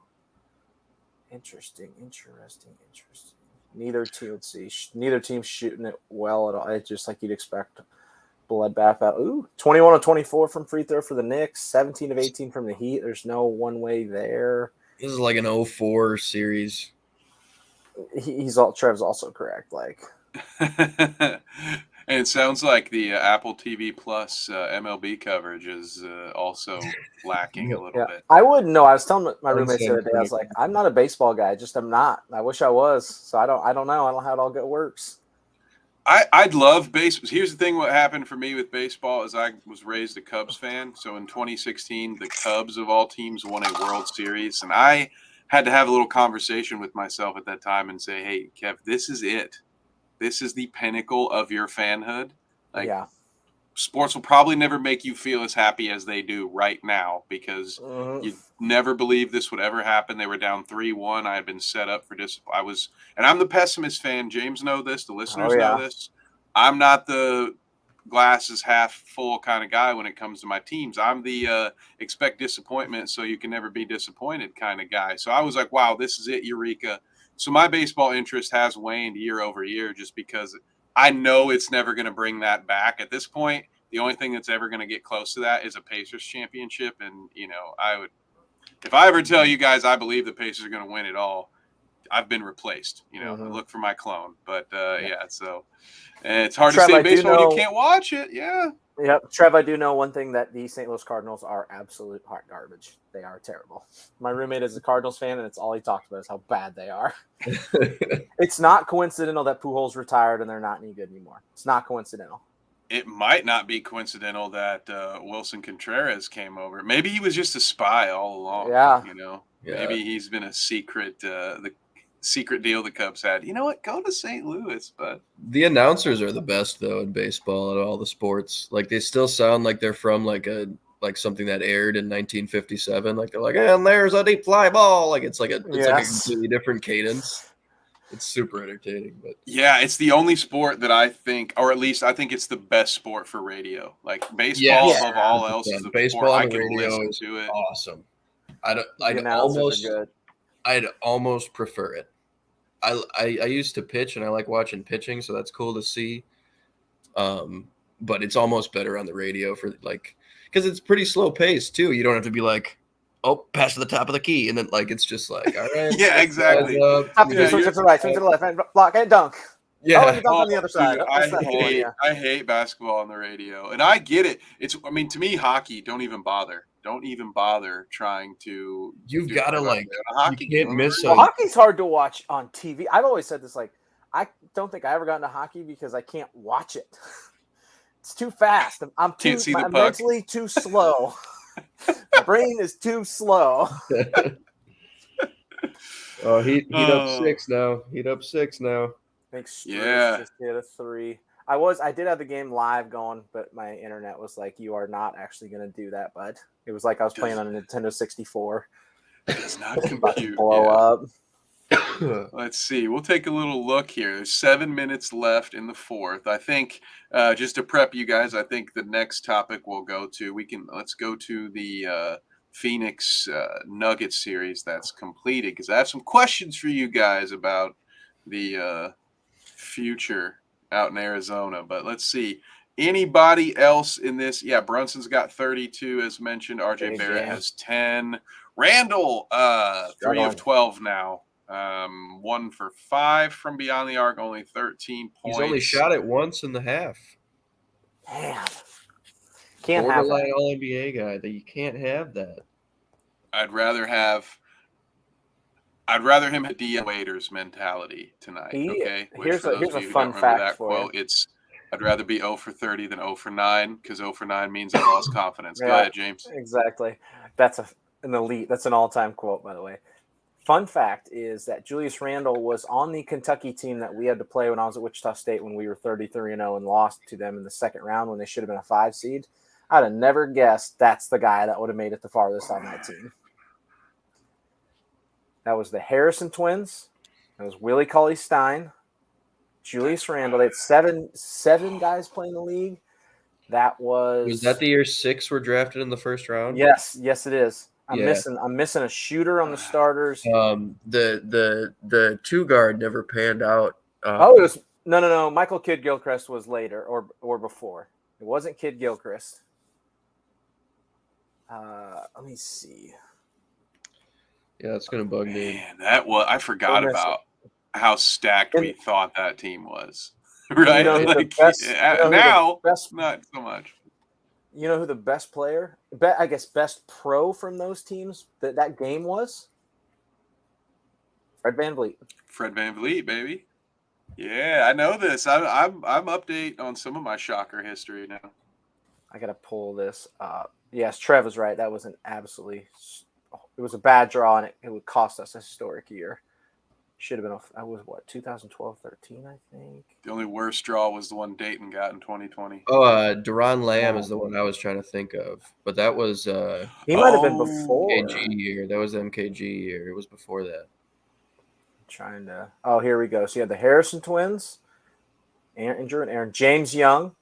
Interesting. Neither team's shooting it well at all. It's just like you'd expect. Bloodbath out. 21 of 24 from free throw for the Knicks. 17 of 18 from the Heat. There's no one way there. This is like an 0-4 series. Trev's also correct. Like, and it sounds like the Apple TV Plus MLB coverage is also lacking a little bit. I wouldn't know. I was telling my roommates the other day. I was like, I'm not a baseball guy. I'm not. I wish I was. So I don't know. I don't know how it all works. I'd love baseball. Here's the thing: what happened for me with baseball is I was raised a Cubs fan. So in 2016, the Cubs of all teams won a World Series, and I had to have a little conversation with myself at that time and say, "Hey, Kev, this is it. This is the pinnacle of your fanhood. Like, sports will probably never make you feel as happy as they do right now because you never believed this would ever happen. They were down 3-1. I had been set up for discipline. And I'm the pessimist fan. James know this. The listeners know this. I'm not the glass is half full kind of guy when it comes to my teams. I'm the expect disappointment so you can never be disappointed kind of guy. So I was like, wow, this is it, Eureka. So my baseball interest has waned year over year just because I know it's never going to bring that back. At this point, the only thing that's ever going to get close to that is a Pacers championship. And, if I ever tell you guys I believe the Pacers are going to win it all, I've been replaced. Look for my clone. But, so it's hard to say baseball when you can't watch it. Yeah. Yep. Trev, I do know one thing, that the St. Louis Cardinals are absolute hot garbage. They are terrible. My roommate is a Cardinals fan, and it's all he talks about is how bad they are. It's not coincidental that Pujols retired and they're not any good anymore. It's not coincidental. It might not be coincidental that Wilson Contreras came over. Maybe he was just a spy all along. Yeah. Maybe he's been a secret the secret deal the Cubs had. You know what? Go to St. Louis, but the announcers are the best though in baseball and all the sports. Like, they still sound like they're from like something that aired in 1957. Like, they're like, and there's a deep fly ball. Like, it's like a completely different cadence. It's super entertaining. But yeah, it's the only sport that I think, or at least I think it's the best sport for radio. Like, baseball above all else is the baseball sport on I can radio listen is to it. awesome. I'd almost prefer it. I used to pitch and I like watching pitching, so that's cool to see. But it's almost better on the radio for like because it's pretty slow paced too. You don't have to be like, oh, pass to the top of the key, and then like it's just like, all right, Yeah, exactly. Top Yeah, swing to the right, swing to the left, and block and dunk. yeah. Oh, you dunk on the other side. Dude, What's that for? Yeah. I hate basketball on the radio, and I get it. I mean, to me, hockey, don't even bother. Don't even bother trying to. You've do got to it like, on a hockey you can't game. miss Well, a. hockey's hard to watch on TV. I've always said this, like, I don't think I ever got into hockey because I can't watch it. It's too fast. I'm mentally too slow. My brain is too slow. Oh, heat up 6 now. Heat up 6 now. I think Struce just hit a 3. I did have the game live going, but my internet was like, "You are not actually going to do that, bud." It was like I was playing on a Nintendo 64. Does not compute. Blow up. Let's see. We'll take a little look here. There's 7 minutes left in the fourth. I think just to prep you guys, I think the next topic we'll go to. Let's go to the Phoenix Nuggets series that's completed because I have some questions for you guys about the future out in Arizona. But let's see. Anybody else in this? Yeah, Brunson's got 32 as mentioned. RJ Barrett has 10. Randall, 3 of 12 now. 1 for 5 from beyond the arc, only 13 points. He's only shot it once in the half. Man, can't have that. All NBA guy. That you can't have that. I'd rather him have D. Waiters mentality tonight. Okay. Here's a fun fact for you. I'd rather be 0 for 30 than 0 for 9 because 0 for 9 means I lost confidence. Go ahead, James. Exactly. That's an elite. That's an all-time quote, by the way. Fun fact is that Julius Randle was on the Kentucky team that we had to play when I was at Wichita State when we were 33-0 and lost to them in the second round when they should have been a 5 seed. I'd have never guessed that's the guy that would have made it the farthest on that team. That was the Harrison twins. That was Willie Cauley-Stein, Julius Randle. They had seven guys playing the league. Was that the year 6 were drafted in the first round? Yes, it is. I'm missing a shooter on the starters. The 2 guard never panned out. It was no. Michael Kidd Gilchrist was later or before. It wasn't Kidd Gilchrist. Let me see. Yeah, it's gonna bug me. Man, I forgot about how stacked we thought that team was. Right? Now, not so much. You know who the best player, I guess best pro from those teams that game was? Fred VanVleet. Fred VanVleet, baby. Yeah, I know this. I'm update on some of my shocker history now. I gotta pull this up. Yes, Trev was right. That was it was a bad draw, and it would cost us a historic year. Should have been. I was 2012, 13, I think. The only worst draw was the one Dayton got in 2020. Oh, Deron Lamb is the one I was trying to think of, but that was he might have been before MKG year. That was the MKG year. It was before that. Oh, here we go. So you had the Harrison twins, Aaron James Young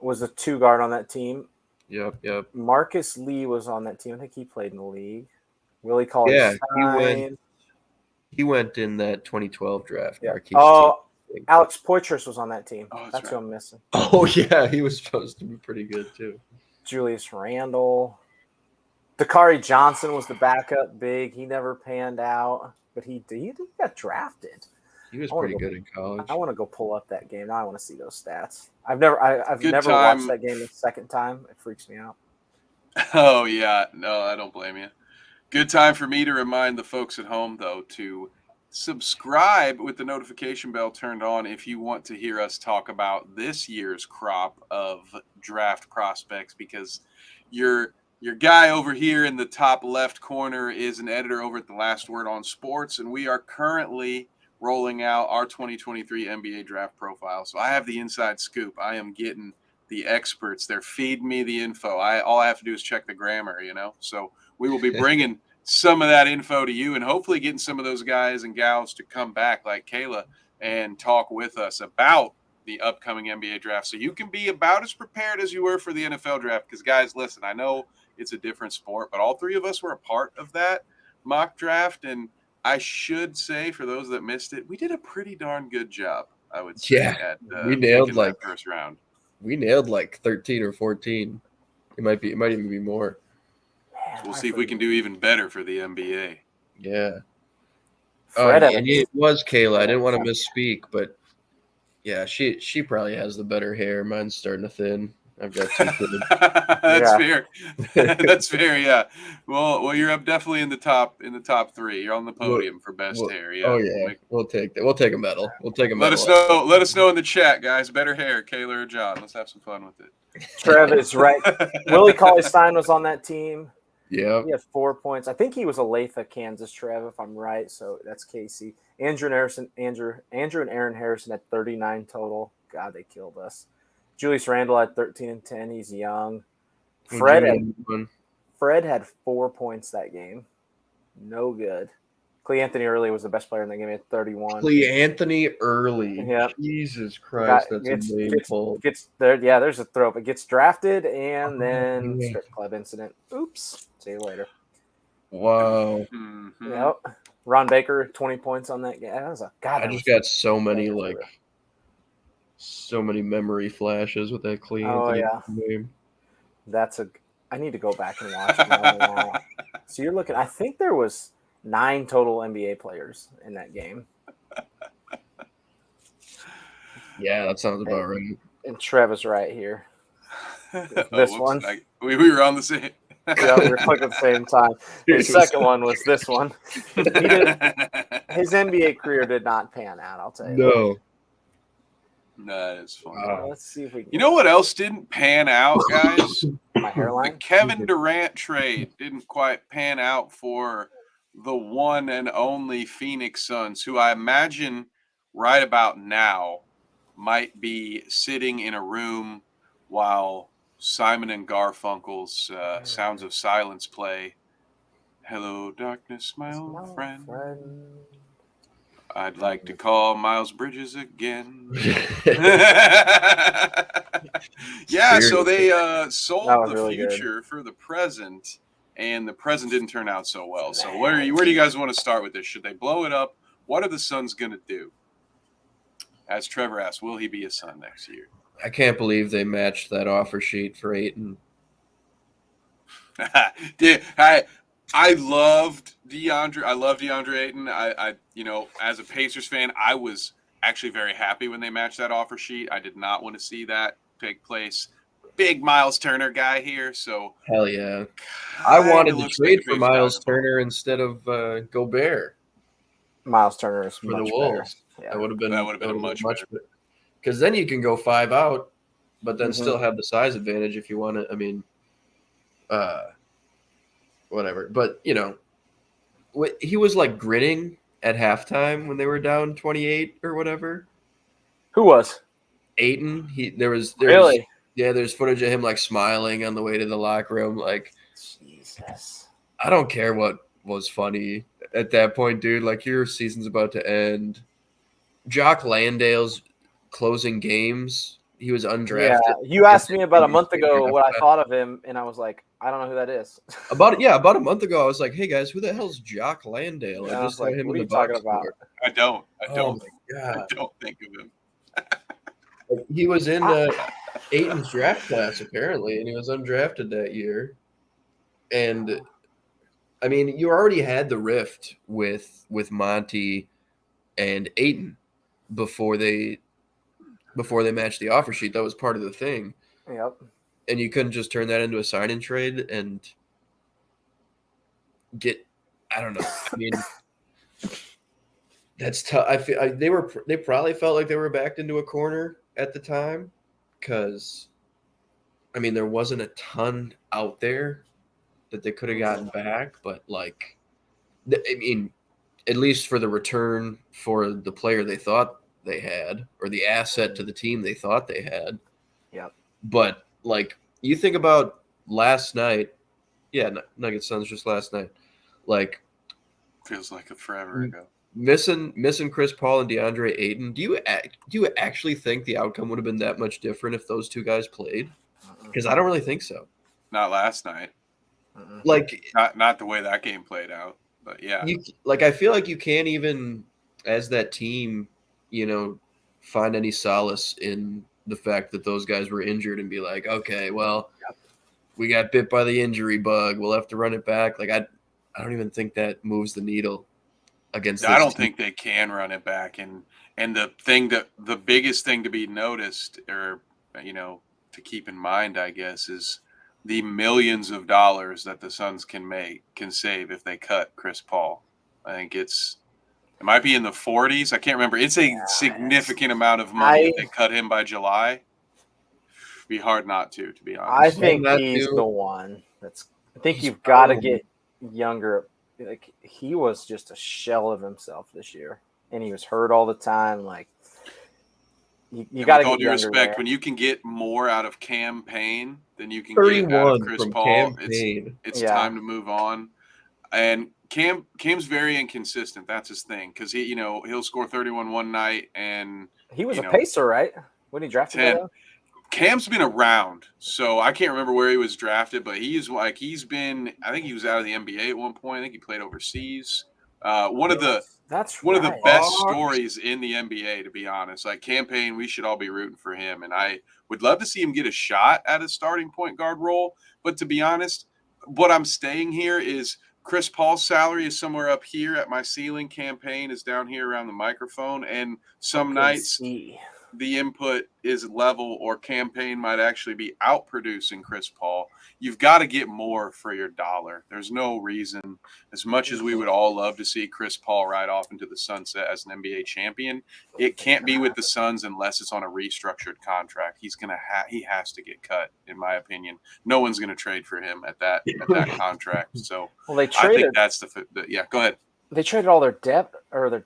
was the 2 guard on that team. Yep. Marcus Lee was on that team. I think he played in the league. Willie Cauley-Stein. He went in that 2012 draft. Yeah. Team, Alex Poitras was on that team. That's who I'm missing. Oh, yeah. He was supposed to be pretty good, too. Julius Randle. Dakari Johnson was the backup big. He never panned out, but he got drafted. He was pretty good in college. I want to go pull up that game. Now I want to see those stats. I've never watched that game the second time. It freaks me out. Oh, yeah. No, I don't blame you. Good time for me to remind the folks at home, though, to subscribe with the notification bell turned on if you want to hear us talk about this year's crop of draft prospects, because your guy over here in the top left corner is an editor over at The Last Word on Sports, and we are currently rolling out our 2023 NBA draft profile. So I have the inside scoop. I am getting the experts. They're feeding me the info. All I have to do is check the grammar, So we will be bringing some of that info to you and hopefully getting some of those guys and gals to come back like Kayla and talk with us about the upcoming NBA draft. So you can be about as prepared as you were for the NFL draft. Because, guys, listen, I know it's a different sport, but all 3 of us were a part of that mock draft. And I should say, for those that missed it, we did a pretty darn good job. I would say. Yeah, At we nailed picking like that first round. we nailed like 13 or 14. We nailed like 13 or 14. It might even be more. So we'll see if we can do even better for the NBA. Yeah. Fred And it was Kayla. I didn't want to misspeak, but yeah, she probably has the better hair. Mine's starting to thin. I've got two kids. That's Yeah. fair. That's fair. Yeah. Well, you're up definitely in the top 3. You're on the podium for best hair. Yeah. Oh yeah, we'll take that. We'll take a medal. We'll take a Let medal. us know. Let us know in the chat, guys. Better hair, Kayla or John. Let's have some fun with it. Trev is right. Willie Cauley-Stein was on that team. Yeah. He had 4 points. I think he was a Latha, Kansas, Trev, if I'm right. So that's Casey. Andrew and Aaron Harrison had 39 total. God, they killed us. Julius Randle had 13 and 10. He's young. Fred had 4 points that game. No good. Cle Anthony Early was the best player in the game. He had 31. Cle Anthony Early. Yeah. Jesus Christ, that's a name pull. Gets there. Yeah, there's a throw. But gets drafted and then strip club incident. Oops. See you later. Wow. Mm-hmm. Yep. Ron Baker, 20 points on that game. That was I just got so many memory flashes with that Cle Anthony game. I need to go back and watch it. So you're looking. I think there was 9 total NBA players in that game. Yeah, that sounds about right. And Trev is right here. This one. We were on the same. Yeah, we were clicking at the same time. The second one was this one. His NBA career did not pan out, I'll tell you. No. That is funny. Let's see if we can. You know what else didn't pan out, guys? My hairline? The Kevin Durant trade didn't quite pan out for the one and only Phoenix Suns, who I imagine right about now might be sitting in a room while Simon and Garfunkel's Sounds of Silence play. Hello, darkness, my old friend. I'd like to call Miles Bridges again. Yeah, so they sold the really future for the present, and the present didn't turn out so well. So where do you guys want to start with this? Should they blow it up? What are the Suns going to do? As Trevor asked, will he be a Sun next year? I can't believe they matched that offer sheet for Ayton. I loved DeAndre. I love DeAndre Ayton. I as a Pacers fan, I was actually very happy when they matched that offer sheet. I did not want to see that take place. Big Miles Turner guy here, so hell yeah. I wanted to trade for Miles Turner instead of Gobert. Miles Turner is for much the Wolves. better. Yeah. That would have been a much better. Because then you can go 5 out, but then still have the size advantage if you want to. I mean, whatever. But he was like grinning at halftime when they were down 28 or whatever. Who was? Ayton. Really? There's footage of him like smiling on the way to the locker room. Like, Jesus. I don't care what was funny at that point, dude. Like, your season's about to end. Jock Landale's closing games. He was undrafted. Yeah, you asked me about a month ago what I thought of him, and I was like, I don't know who that is. About a month ago, I was like, hey guys, who the hell's Jock Landale? Yeah, I just saw like, him what in are the you box talking about? score. I don't. Oh my God. I don't think of him. He was in Ayton's draft class apparently, and he was undrafted that year. And I mean, you already had the rift with Monty and Ayton before they matched the offer sheet. That was part of the thing. Yep. And you couldn't just turn that into a sign and trade and get. I don't know. I mean, that's tough. They probably felt like they were backed into a corner at the time because, I mean, there wasn't a ton out there that they could have gotten back, but like, I mean, at least for the return for the player they thought they had, or the asset to the team they thought they had. Yep. But like, you think about last night, Nuggets Suns just last night, like, feels like a forever ago. Missing Chris Paul and DeAndre Ayton. Do you actually think the outcome would have been that much different if those two guys played? Because I don't really think so. Not last night. Like, not the way that game played out. But yeah, I feel like you can't even, as that team, find any solace in the fact that those guys were injured and be like, okay, well, we got bit by the injury bug. We'll have to run it back. Like I don't even think that moves the needle against. I this don't team. think they can run it back. And the biggest thing to be noticed, or to keep in mind, I guess, is the millions of dollars that the Suns can save if they cut Chris Paul. I think it might be in the 40s. I can't remember. It's a significant amount of money if they cut him by July. It'd be hard not to be honest. I think he's the one. I think you've got to get younger. Like, he was just a shell of himself this year, and he was hurt all the time. Like, you got to get all due younger. Respect, when you can get more out of Cam Payne than you can get out of Chris Paul, it's time to move on. And Cam's very inconsistent. That's his thing, because he'll score 31 one night, and he was a pacer, right? When he drafted 10. that. Cam's been around, so I can't remember where he was drafted, but he's been. I think he was out of the NBA at one point. I think he played overseas. One of the best stories in the NBA, to be honest. Like Cam Payne, we should all be rooting for him, and I would love to see him get a shot at a starting point guard role. But to be honest, what I'm staying here is Chris Paul's salary is somewhere up here at my ceiling. Cam Payne is down here around the microphone, and some nights the input is level, or Cam Payne might actually be outproducing Chris Paul. You've got to get more for your dollar. There's no reason, as much as we would all love to see Chris Paul ride off into the sunset as an NBA champion, it can't be with the Suns unless it's on a restructured contract. He has to get cut, in my opinion. No one's going to trade for him at that contract. So they traded, I think that's yeah. Go ahead. They traded all their depth, or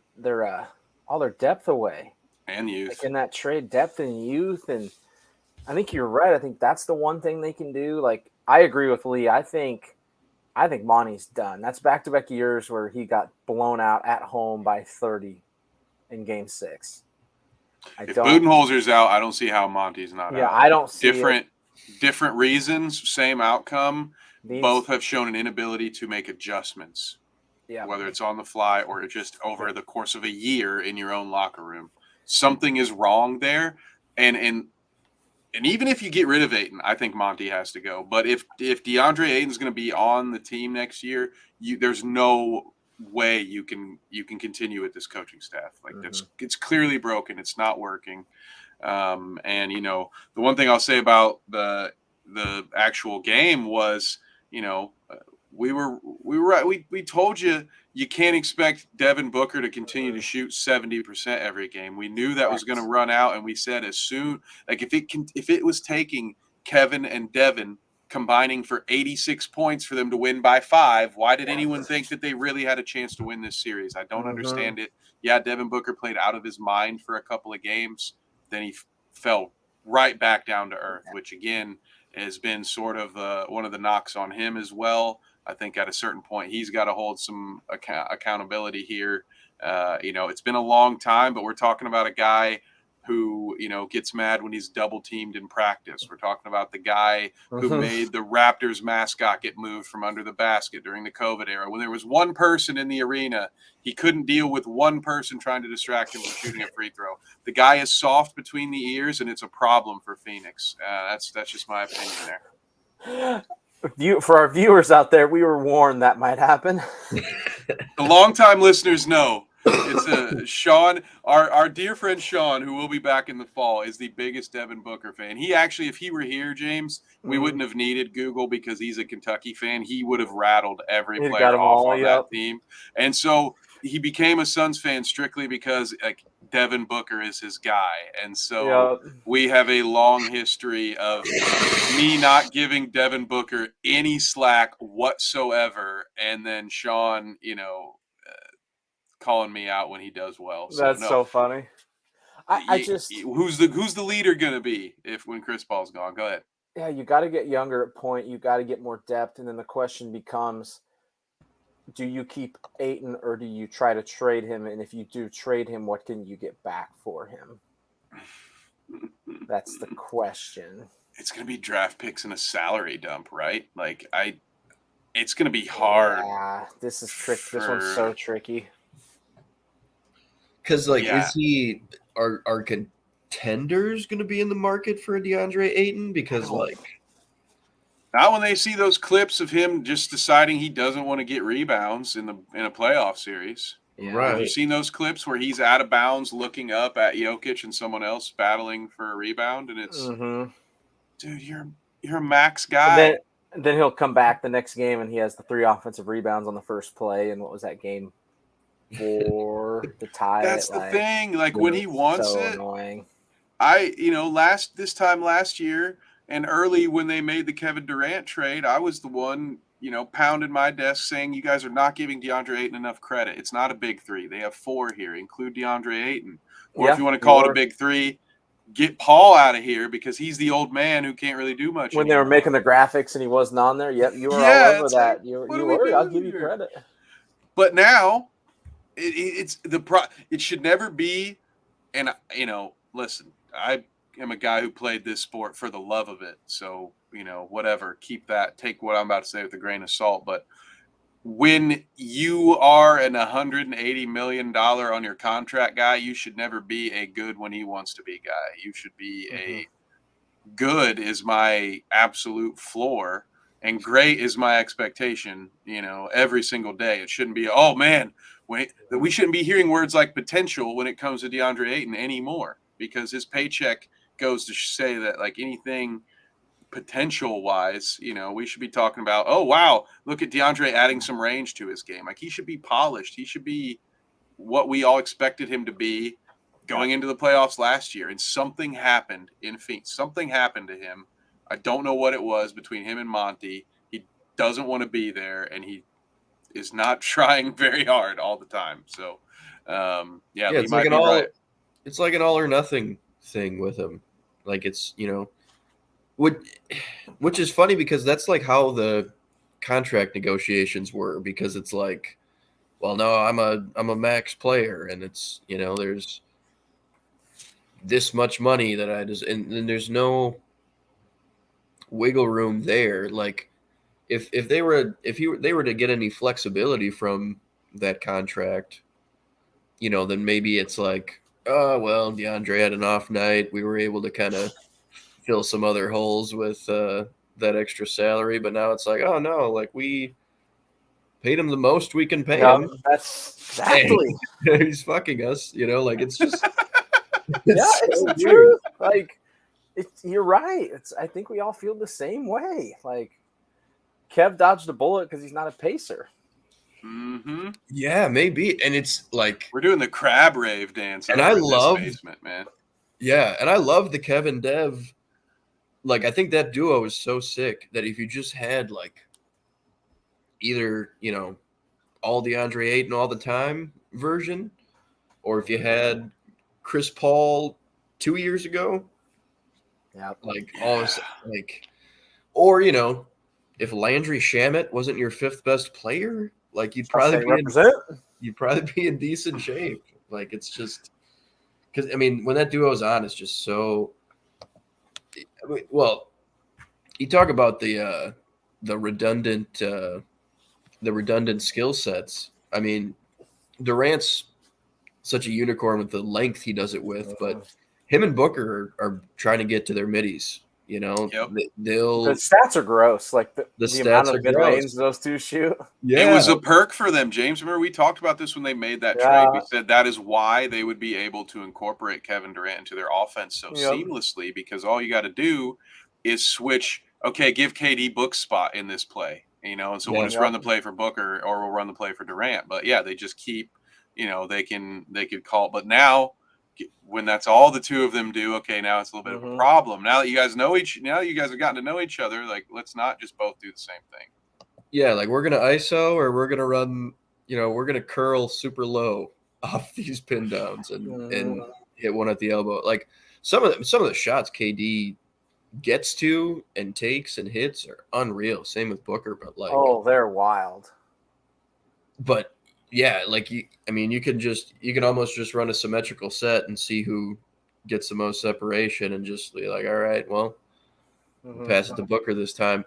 all their depth away. And youth. Like in that trade, depth and youth. And I think you're right. I think that's the one thing they can do. Like, I agree with Lee. I think Monty's done. That's back-to-back years where he got blown out at home by 30 in Game 6. If Budenholzer's out, I don't see how Monty's not out. Yeah, I don't see different reasons, same outcome. Both have shown an inability to make adjustments. Yeah. Whether it's on the fly or just over the course of a year in your own locker room. Something is wrong there, and even if you get rid of Ayton, I think Monty has to go. But if DeAndre Ayton's going to be on the team next year, there's no way you can continue with this coaching staff. Like it's clearly broken. It's not working. And the one thing I'll say about the actual game was, we told you can't expect Devin Booker to continue to shoot 70% every game. We knew that was going to run out, and we said as soon, like if it was taking Kevin and Devin combining for 86 points for them to win by 5, why did anyone think that they really had a chance to win this series? I don't understand it. Yeah, Devin Booker played out of his mind for a couple of games. Then he fell right back down to earth, which again has been sort of one of the knocks on him as well. I think at a certain point he's got to hold some accountability here. It's been a long time, but we're talking about a guy who, gets mad when he's double teamed in practice. We're talking about the guy who made the Raptors mascot get moved from under the basket during the COVID era. When there was one person in the arena, he couldn't deal with one person trying to distract him from shooting a free throw. The guy is soft between the ears, and it's a problem for Phoenix. That's just my opinion there. For our viewers out there, we were warned that might happen. The longtime listeners know. It's Sean, our dear friend Sean, who will be back in the fall, is the biggest Devin Booker fan. He actually, if he were here, James, we wouldn't have needed Google because he's a Kentucky fan. He would have rattled every player off on that team. And so he became a Suns fan strictly because Devin Booker is his guy. And so we have a long history of me not giving Devin Booker any slack whatsoever. And then Sean, calling me out when he does well. That's so funny. I just who's the leader gonna be when Chris Paul's gone? Go ahead. Yeah, you got to get younger at point. You got to get more depth, and then the question becomes: do you keep Ayton or do you try to trade him? And if you do trade him, what can you get back for him? That's the question. It's gonna be draft picks and a salary dump, right? It's gonna be hard. Yeah, this is tricky. This one's so tricky. Because is he are contenders going to be in the market for DeAndre Ayton? Because like, not when they see those clips of him just deciding he doesn't want to get rebounds in a playoff series. right? Have you seen those clips where he's out of bounds looking up at Jokic and someone else battling for a rebound, and it's, dude, you're a max guy. And then he'll come back the next game and he has the 3 offensive rebounds on the first play. And what was that, game 4 to tie? That's the thing. Like when he wants so it, annoying. This time last year and early when they made the Kevin Durant trade, I was the one, pounding my desk saying you guys are not giving DeAndre Ayton enough credit. It's not a big 3. They have 4 here, include DeAndre Ayton. Or if you want to call it a big 3, get Paul out of here because he's the old man who can't really do much. When anymore. they were making the graphics and he wasn't on there, yep, you were all over that. Like, I'll give you credit. But now it should never be. And listen, I am a guy who played this sport for the love of it. So whatever, take what I'm about to say with a grain of salt. But when you are an $180 million on your contract guy, you should never be a good when he wants to be guy. You should be a good is my absolute floor and great is my expectation, every single day. It shouldn't be, oh man, we shouldn't be hearing words like potential when it comes to DeAndre Ayton anymore because his paycheck goes to say that like anything potential wise, we should be talking about, oh wow, look at DeAndre adding some range to his game. Like he should be polished. He should be what we all expected him to be going into the playoffs last year. And something happened in Phoenix. Something happened to him. I don't know what it was between him and Monty. He doesn't want to be there and he is not trying very hard all the time. So It's like it's like an all or nothing thing with him. Like it's, which is funny because that's like how the contract negotiations were, because it's like, well, no, I'm a max player and it's, there's this much money that I just, and there's no wiggle room there. Like if they were to get any flexibility from that contract, then maybe it's like, oh, well, DeAndre had an off night. We were able to kind of fill some other holes with that extra salary. But now it's like, oh, no, like we paid him the most we can pay him. That's exactly. He's fucking us, like it's just. It's the truth. Like, you're right. I think we all feel the same way. Like, Kev dodged a bullet because he's not a pacer. Mm-hmm. Yeah, maybe. And it's like we're doing the crab rave dance. And I love basement, man. Yeah, and I love the Kevin Dev. Like, I think that duo is so sick that if you just had like either, all DeAndre Ayton all the time version, or if you had Chris Paul 2 years ago, or if Landry Shamet wasn't your 5th best player, like you'd probably be in decent shape. Like it's just because when that duo is on, it's just so. Well, you talk about the redundant skill sets. Durant's such a unicorn with the length he does it with, but him and Booker are trying to get to their middies. The stats are gross. Like the amount of mid range those two shoot. Yeah, it was a perk for them, James. Remember we talked about this when they made that trade. We said that is why they would be able to incorporate Kevin Durant into their offense so seamlessly, because all you got to do is switch. Okay, give KD Book's spot in this play, and so we'll just run the play for Booker or we'll run the play for Durant. But yeah, they just keep, they could call. But now, when that's all the two of them do, okay, now it's a little bit of a problem. Now that you guys have gotten to know each other, like let's not just both do the same thing. Yeah, like we're gonna ISO or we're gonna run, we're gonna curl super low off these pin downs and hit one at the elbow. Like some of the shots KD gets to and takes and hits are unreal. Same with Booker, but like they're wild. But yeah, like you can almost just run a symmetrical set and see who gets the most separation and just be like, all right, well, pass it to Booker this time.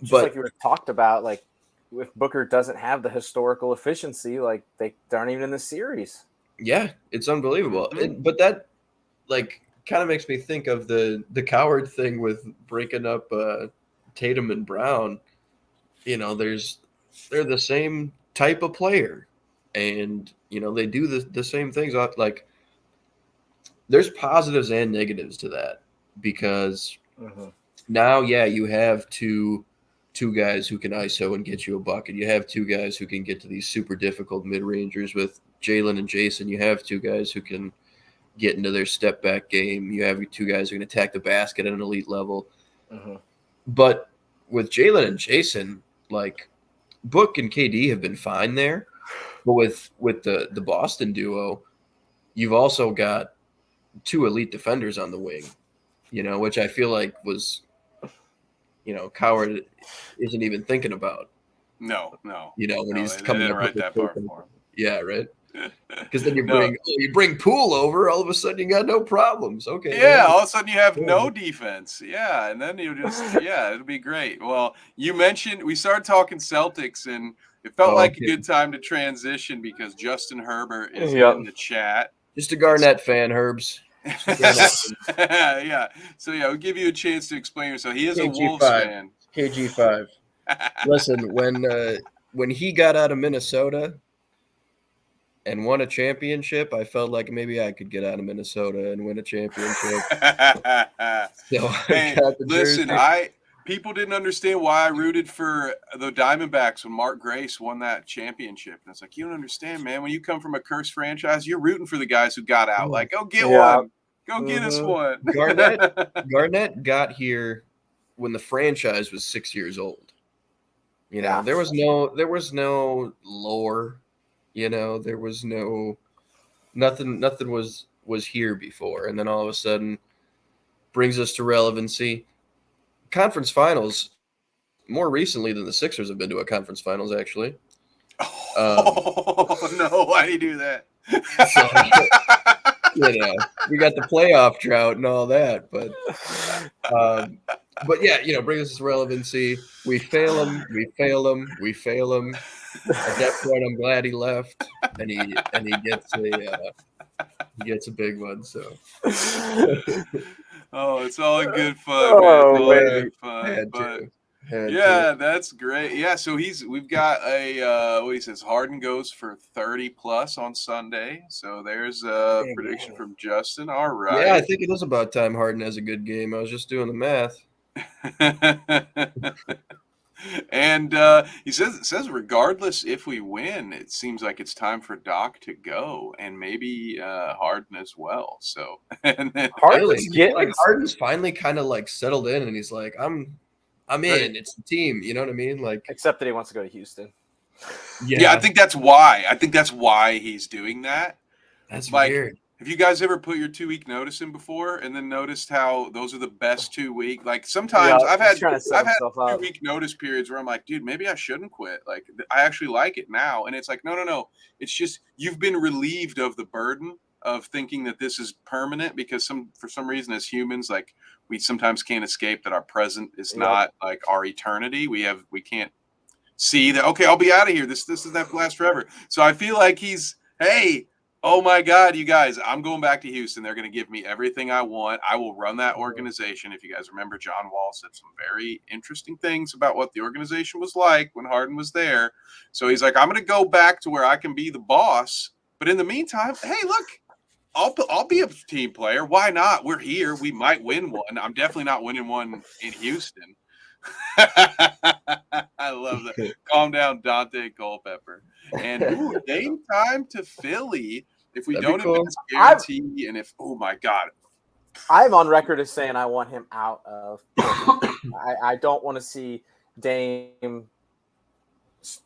Just like you were talked about, like if Booker doesn't have the historical efficiency, like they aren't even in the series. Yeah, it's unbelievable. Mhm. But that like kind of makes me think of the coward thing with breaking up Tatum and Brown. You know, they're the same type of player, and you know they do the same things. Like there's positives and negatives to that because Mhm. now, yeah, you have two guys who can ISO and get you a bucket. You have two guys who can get to these super difficult mid rangers with Jalen and Jason. You have two guys who can get into their step back game. You have two guys who can attack the basket at an elite level. Mhm. But with Jalen and Jason, like Book and KD have been fine there. But with the Boston duo, you've also got two elite defenders on the wing, you know, which I feel like was, you know, Coward isn't even thinking about, No, you know, when no, he's they coming didn't up with write this that part statement. for him. Yeah, right. Because then No. you bring Poole over, all of a sudden you got no problems. Okay. Yeah, well, all of a sudden you have yeah. no defense. Yeah, and then you just it'll be great. Well, you mentioned we started talking Celtics, and it felt Oh, like a okay. good time to transition because Justin Herbert is Yep. in the chat. Just a Garnett fan, Herbs. Yeah. So yeah, we'll give you a chance to explain yourself. He is a Wolves KG5. fan. KG5. Listen, when he got out of Minnesota and won a championship, I felt like maybe I could get out of Minnesota and win a championship. So I Hey, got the listen, jersey. people didn't understand why I rooted for the Diamondbacks when Mark Grace won that championship. And it's like, you don't understand, man. When you come from a cursed franchise, you're rooting for the guys who got out. Like, go get Yeah. one. Go get us Mhm. one. Garnett got here when the franchise was 6 years old. You know, Yeah. there was no lore, you know, there was nothing was here before, and then all of a sudden brings us to relevancy. Conference finals more recently than the Sixers have been to a conference finals, actually. Oh, no. Why do you do that? So, you know, we got the playoff drought and all that, but yeah, you know, brings us to relevancy. We fail him. At that point, I'm glad he left, and he gets a big one. So Oh, it's all in good fun, man. It's Oh, all in yeah, good fun. had But to. yeah, that's great. Yeah, so we've got a what he says, Harden goes for 30 plus on Sunday. So there's a Big prediction game. from Justin. All Yeah, I right. think it is about time Harden has a good game. I was just doing the math. And it says regardless if we win, it seems like it's time for Doc to go and maybe Harden as well. So and then Harden's Really, getting like Harden's finally kind of like settled in, and he's like, I'm Ready. in. It's the team. You know what I mean? Like, except that he wants to go to Houston. yeah, I think that's why. I think that's why he's doing that. that's Like, weird. have you guys ever put your 2 week notice in before and then noticed how those are the best 2 week? Like sometimes Yeah, he's trying to set I've had himself up. 2 week notice periods where I'm like, dude, maybe I shouldn't quit. Like I actually like it now. And it's like, no. It's just you've been relieved of the burden of thinking that this is permanent because for some reason as humans, like we sometimes can't escape that our present is Yep. not like our eternity. We can't see that, okay, I'll be out of here. This doesn't have to last forever. So I feel like hey, oh my God, you guys, I'm going back to Houston. They're going to give me everything I want. I will run that organization. If you guys remember, John Wall said some very interesting things about what the organization was like when Harden was there. So he's like, I'm going to go back to where I can be the boss. But in the meantime, hey, look, I'll be a team player. Why not? We're here. We might win one. I'm definitely not winning one in Houston. I love that. Calm down, Dante Culpepper. And game time to Philly. If we That'd be don't cool. advance guarantee, and if oh my God, I'm on record as saying I want him out of. I don't want to see Dame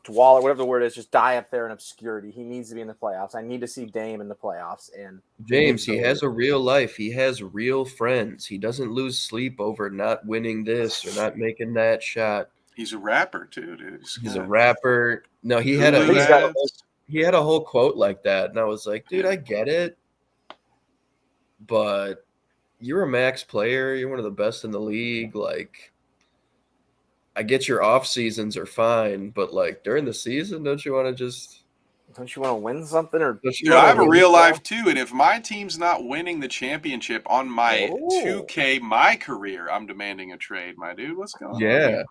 Waller, whatever the word is, just die up there in obscurity. He needs to be in the playoffs. I need to see Dame in the playoffs. And James, he has a real life. He has real friends. He doesn't lose sleep over not winning this or not making that shot. he's a rapper too, dude. He's a rapper. No, he had a whole quote like that, and I was like, dude, I get it, but you're a max player. You're one of the best in the league. Like, I get your off seasons are fine, but like during the season, don't you want to just Don't you want to win something? Or Dude, I have a real life too, and if my team's not winning the championship on my 2K my career, I'm demanding a trade, my dude. What's going on? Yeah.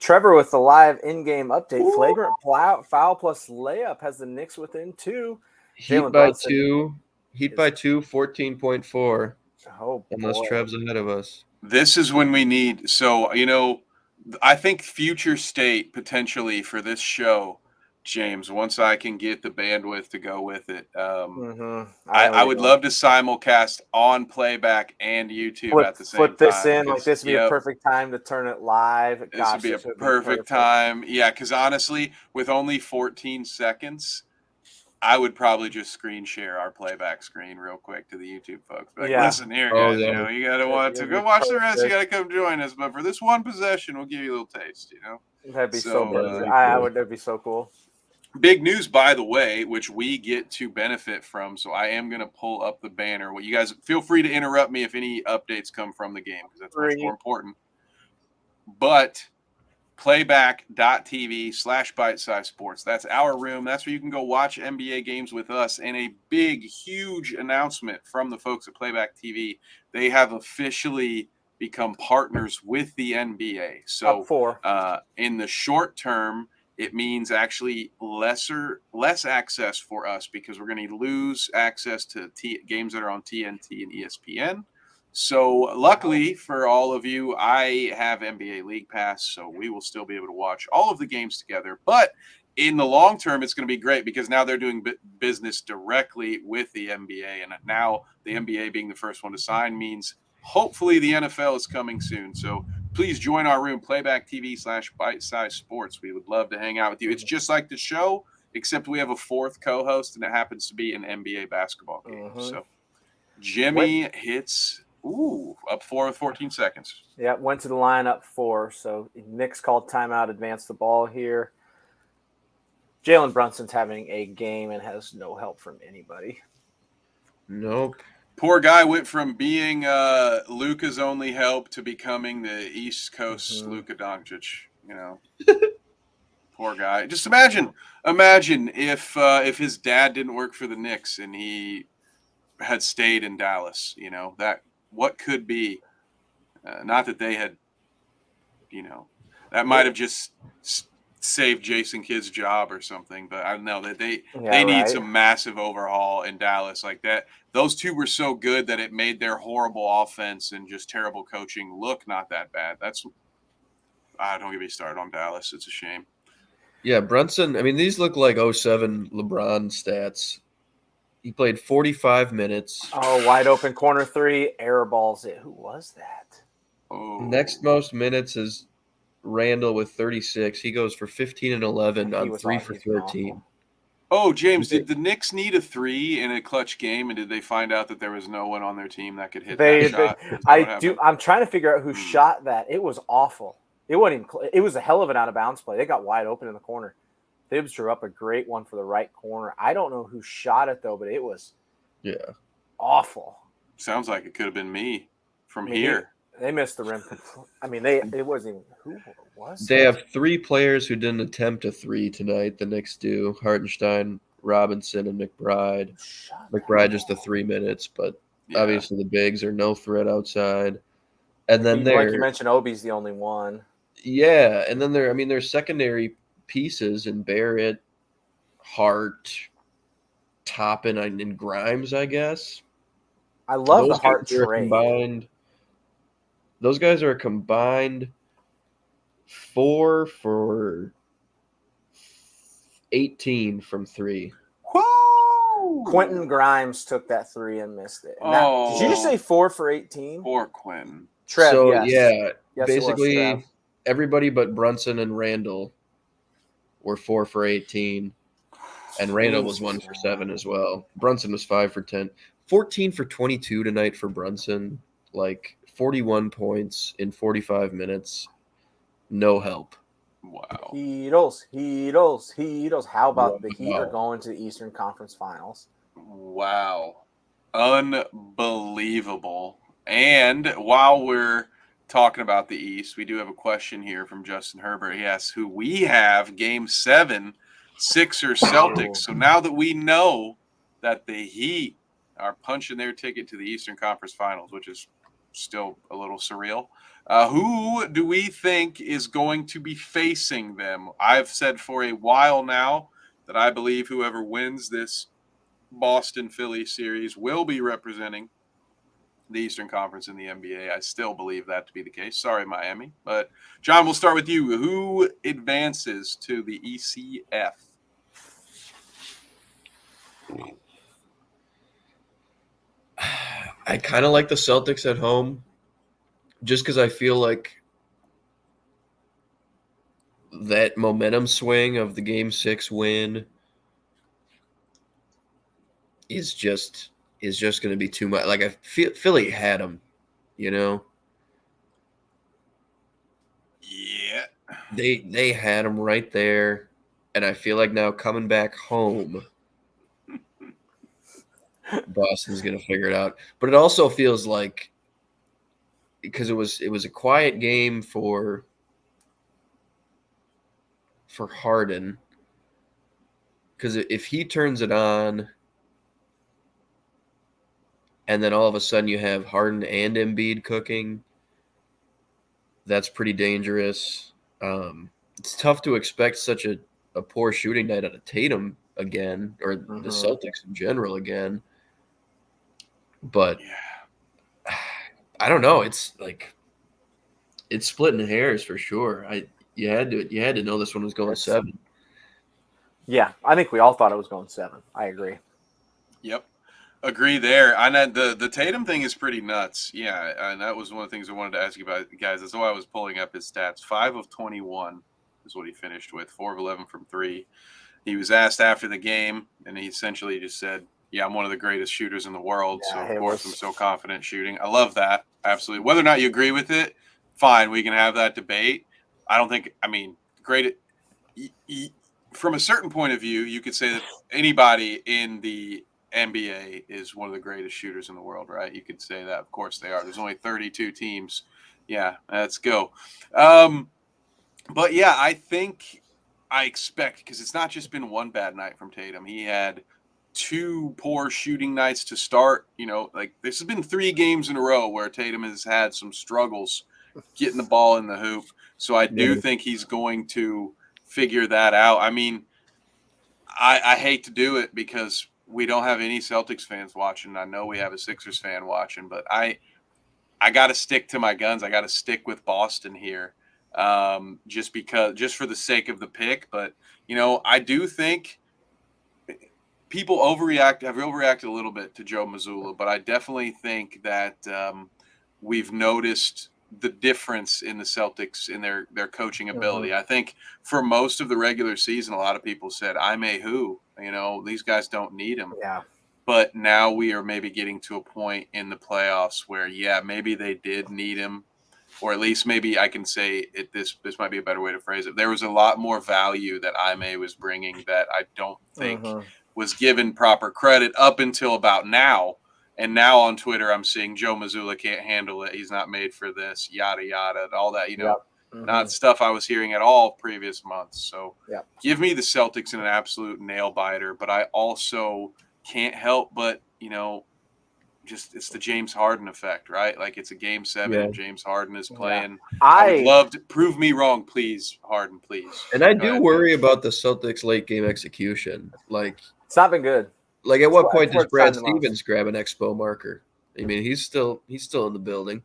Trevor with the live in-game update. Ooh. Flagrant foul plus layup has the Knicks within 2. Heat by 2. Heat by 2, 14.4. Oh, unless boy. Trev's ahead of us. This is when we need. So, I think future state potentially for this show, James, once I can get the bandwidth to go with it, I would love to simulcast on playback and YouTube at the same time. Flip this in. Like, this would be a perfect time to turn it live. This would be a perfect time. Yeah, because honestly, with only 14 seconds, I would probably just screen share our playback screen real quick to the YouTube folks. Like, listen here, guys, you got to want to go watch the rest. You got to come join us. But for this one possession, we'll give you a little taste, That'd be so perfect. That'd be so cool. Big news, by the way, which we get to benefit from. So I am going to pull up the banner. Well, you guys feel free to interrupt me if any updates come from the game, because that's much more important. But playback.tv/bitesize sports. That's our room. That's where you can go watch NBA games with us. And a big, huge announcement from the folks at Playback TV. They have officially become partners with the NBA. So in the short term, it means actually less access for us, because we're going to lose access to games that are on TNT and ESPN. So luckily for all of you, I have NBA League Pass, so we will still be able to watch all of the games together. But in the long term, it's going to be great, because now they're doing business directly with the NBA. And now the NBA being the first one to sign means hopefully the NFL is coming soon. So please join our room, Playback TV/bitesize sports. We would love to hang out with you. It's just like the show, except we have a fourth co-host, and it happens to be an NBA basketball game. So Jimmy hits... up 4 with 14 seconds. Yeah, went to the line up 4. So Knicks called timeout, advanced the ball here. Jalen Brunson's having a game and has no help from anybody. Nope. Poor guy went from being Luka's only help to becoming the East Coast Luka Doncic. Poor guy. Just imagine if his dad didn't work for the Knicks and he had stayed in Dallas. That. What could be, not that they had, that might have just saved Jason Kidd's job or something, but I don't know that they need some massive overhaul in Dallas like that. Those two were so good that it made their horrible offense and just terrible coaching look not that bad. Don't get me started on Dallas. It's a shame. Yeah, Brunson, these look like 07 LeBron stats. He played 45 minutes. Oh, wide open corner 3, air balls it. Who was that? Oh. Next most minutes is Randall with 36. He goes for 15 and 11 on 3 for 13. Oh, James, did the Knicks need a 3 in a clutch game, and did they find out that there was no one on their team that could hit that shot? I'm trying to figure out who shot that. It was awful. It was a hell of an out of bounds play. They got wide open in the corner. Thibs drew up a great one for the right corner. I don't know who shot it, though, but it was awful. Sounds like it could have been me from here. They missed the rim. It wasn't even – who was it? They have 3 players who didn't attempt a 3 tonight. The Knicks do. Hartenstein, Robinson, and McBride. McBride just the 3 minutes, but obviously the bigs are no threat outside. And then like you mentioned, Obi's the only one. Yeah, and then there's secondary pieces in Barrett, Hart, Toppin, and Grimes, I guess. I love the Hart trade. Those guys are a combined 4 for 18 from 3. Whoa! Quentin Grimes took that 3 and missed it. Did you just say 4 for 18? Poor Quentin. Trev, so, yes. Basically everybody but Brunson and Randall were 4 for 18, and Randall was 1 for 7 as well. Brunson was 5 for 10. 14 for 22 tonight for Brunson, 41 points in 45 minutes. No help. Wow. Heatles. How about the Heat are going to the Eastern Conference Finals? Wow. Unbelievable. And while we're talking about the East, we do have a question here from Justin Herbert. He asks who we have Game 7 Sixers Celtics. So now that we know that the Heat are punching their ticket to the Eastern Conference Finals, which is still a little surreal, who do we think is going to be facing them? I've said for a while now that I believe whoever wins this Boston-Philly series will be representing the Eastern Conference in the NBA. I still believe that to be the case. Sorry, Miami. But, John, we'll start with you. Who advances to the ECF? I kind of like the Celtics at home just because I feel like that momentum swing of the Game 6 win is just going to be too much. Like, I feel Philly had them, you know? Yeah. They had them right there, and I feel like now coming back home, Boston's going to figure it out. But it also feels like, because it was a quiet game for Harden, because if he turns it on and then all of a sudden you have Harden and Embiid cooking, that's pretty dangerous. It's tough to expect such a poor shooting night out of Tatum again, or the Celtics in general again. But I don't know. It's like it's splitting hairs for sure. You had to know this one was going 7. Yeah, I think we all thought it was going 7. I agree. Yep. Agree there. I know the Tatum thing is pretty nuts. Yeah, and that was one of the things I wanted to ask you about, guys. That's why I was pulling up his stats. 5 of 21 is what he finished with. 4 of 11 from 3. He was asked after the game, and he essentially just said, "Yeah, I'm one of the greatest shooters in the world. Yeah, so of course I'm so confident shooting." I love that. Absolutely. Whether or not you agree with it, fine. We can have that debate. I don't think. I mean, great. From a certain point of view, you could say that anybody in the NBA is one of the greatest shooters in the world, right? You could say that. Of course they are. There's only 32 teams. Yeah, let's go. But yeah, I expect, because it's not just been one bad night from Tatum. He had 2 poor shooting nights to start. Like this has been 3 games in a row where Tatum has had some struggles getting the ball in the hoop. So I do think he's going to figure that out. I mean, I hate to do it because we don't have any Celtics fans watching. I know we have a Sixers fan watching, but I got to stick to my guns. I got to stick with Boston here, just for the sake of the pick. But I do think people have overreacted a little bit to Joe Mazzulla, but I definitely think that we've noticed the difference in the Celtics in their coaching ability. I think for most of the regular season, a lot of people said, "I'm a who." These guys don't need him. Yeah. But now we are maybe getting to a point in the playoffs where, maybe they did need him, or at least maybe I can say it. This might be a better way to phrase it. There was a lot more value that Ime was bringing that I don't think was given proper credit up until about now. And now on Twitter, I'm seeing Joe Mazzulla can't handle it. He's not made for this, yada, yada, all that, not stuff I was hearing at all previous months. So give me the Celtics in an absolute nail biter. But I also can't help but, it's the James Harden effect, right? Like it's a game 7 and James Harden is playing. I would love to prove me wrong, please, Harden, please. And I do worry about the Celtics late game execution. Like it's not been good. Like at what point does Brad Stevens grab an expo marker? I mean, he's still in the building.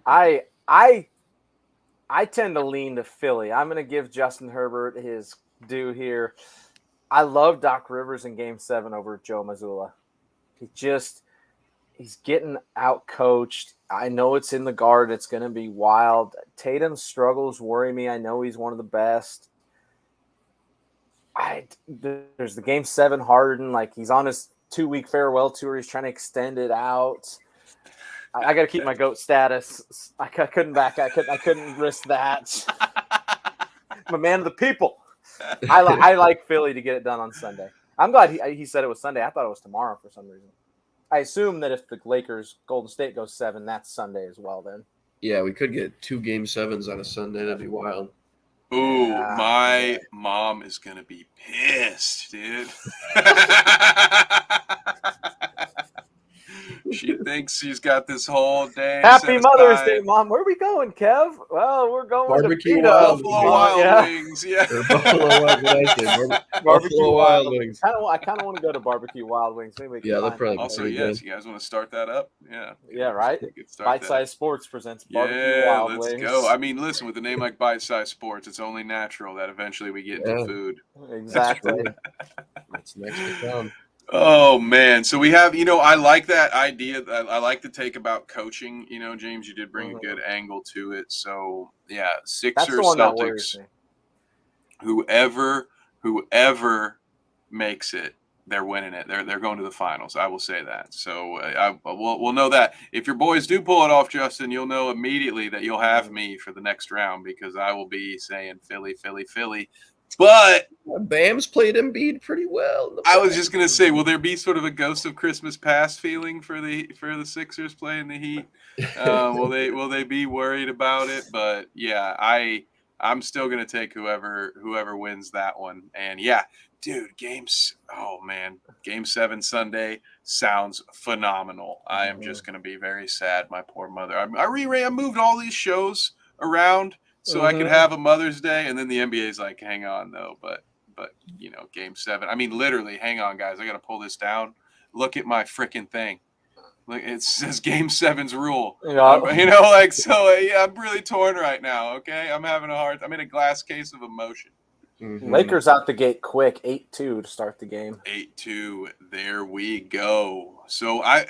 I tend to lean to Philly. I'm going to give Justin Herbert his due here. I love Doc Rivers in Game 7 over Joe Mazzulla. He's getting out coached. I know it's in the Garden. It's going to be wild. Tatum's struggles worry me. I know he's one of the best. There's the Game 7 Harden, like he's on his 2-week farewell tour. He's trying to extend it out. I got to keep my GOAT status. I couldn't risk that. I'm a man of the people. I like Philly to get it done on Sunday. I'm glad he said it was Sunday. I thought it was tomorrow for some reason. I assume that if the Lakers Golden State goes 7, that's Sunday as well. Then yeah, we could get 2 Game 7s on a Sunday. That'd be wild. Ooh, Yeah, my mom is gonna be pissed, dude. She thinks she's got this whole day Happy set Mother's Day, aside. Mom. Where are we going, Kev? Well, we're going Barbecue to Wild Buffalo Buffalo Wild yeah. Wings, yeah. Or Buffalo Wild, what did I say? Barbecue Buffalo Wild Wings. I kind of want to go to Barbecue Wild Wings. Maybe we can Yeah, they're find probably that. Also, pretty yes, good. you guys want to start that up? Yeah. Yeah, right. We could start Bite that. Size Sports presents Barbecue Yeah, Wild let's Wings. go. I mean, listen, with a name like Bite Size Sports, it's only natural that eventually we get into Yeah. food. Exactly. That's next to come. Oh man, so we have, I like that idea. I like the take about coaching. James, you did bring a good angle to it. So yeah, That's the Sixers, one that worries Celtics, me. whoever makes it, they're winning it. They're going to the finals. I will say that. So we'll know that if your boys do pull it off, Justin, you'll know immediately that you'll have me for the next round because I will be saying Philly, Philly, Philly. But Bam's played Embiid pretty well. I was just gonna say, will there be sort of a ghost of Christmas past feeling for the Sixers playing the Heat? Will they be worried about it? But yeah, I'm still gonna take whoever wins that one. And yeah, dude, Game 7 Sunday sounds phenomenal. I am just gonna be very sad. My poor mother. I moved all these shows around so I could have a Mother's Day, and then the NBA's like, hang on though, but Game 7. I mean, literally, hang on, guys. I got to pull this down. Look at my freaking thing. Look, it says Game 7's rule. Yeah. Yeah, I'm really torn right now. Okay, I'm in a glass case of emotion. Mhm. Lakers out the gate quick, 8-2 to start the game. 8-2. There we go. So I'm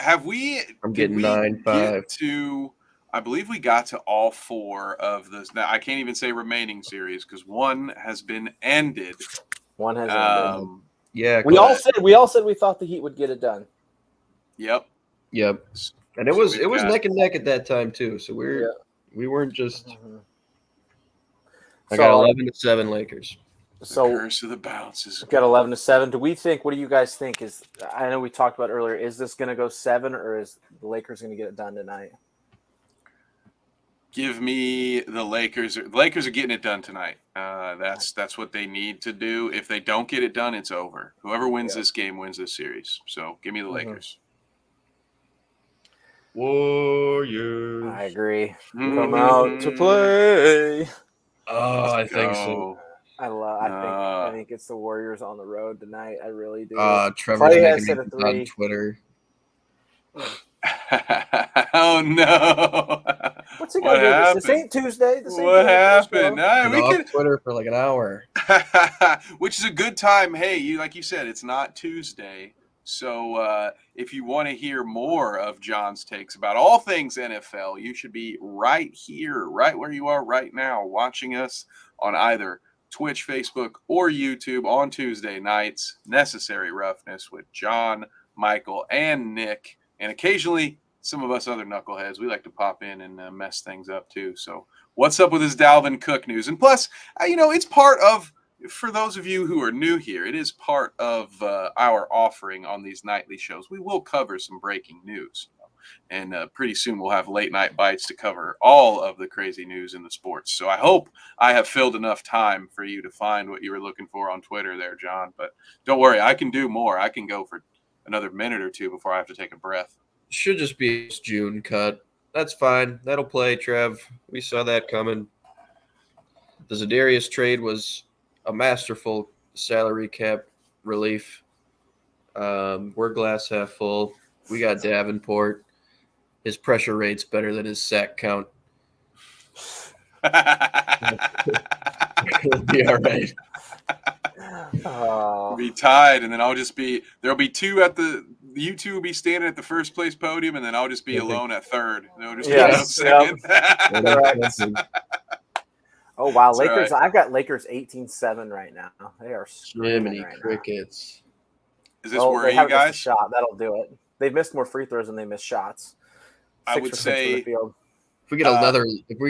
getting 9-5. I believe we got to all 4 of this. Now I can't even say remaining series because one has been ended. One has ended. Yeah, We all said we thought the Heat would get it done. Yep. And it was neck and neck at that time too. So we weren't just. I got 11-7 Lakers. So curse of the bounces. We've got 11-7. What do you guys think I know we talked about earlier, is this going to go 7 or is the Lakers going to get it done tonight? Give me the Lakers. The Lakers are getting it done tonight. That's what they need to do. If they don't get it done, it's over. Whoever wins this game wins this series. So give me the Lakers. Warriors. I agree. Come out to play. Oh, I think so. I think it's the Warriors on the road tonight. I really do. Trevor's Clay has making hit a it 3 on Twitter. Oh no! What's he gonna do? This ain't Tuesday. What happened? We could Twitter for like an hour. Which is a good time. Hey, like you said, it's not Tuesday. So if you want to hear more of John's takes about all things NFL, you should be right here, right where you are right now, watching us on either Twitch, Facebook, or YouTube on Tuesday nights. Necessary Roughness with John, Michael, and Nick. And occasionally, some of us other knuckleheads, we like to pop in and mess things up too. So what's up with this Dalvin Cook news? And plus, it's part of, for those of you who are new here, it is part of our offering on these nightly shows. We will cover some breaking news. And pretty soon we'll have late night bites to cover all of the crazy news in the sports. So I hope I have filled enough time for you to find what you were looking for on Twitter there, John. But don't worry, I can do more. I can go for another minute or two before I have to take a breath. Should just be June cut. That's fine. That'll play, Trev. We saw that coming. The Za'Darius trade was a masterful salary cap relief. We're glass half full. We got Davenport. His pressure rate's better than his sack count. We'll be all right. We'll be tied, and then there'll be 2 at you 2 will be standing at the first place podium, and then I'll just be alone at third. It'll just be second. Oh wow, That's Lakers! right. I've got Lakers 18-7 right now. They are screaming Jiminy right crickets. Is this where you guys? Shot that'll do it. They've missed more free throws than they missed shots. I would 6% say from the field. If we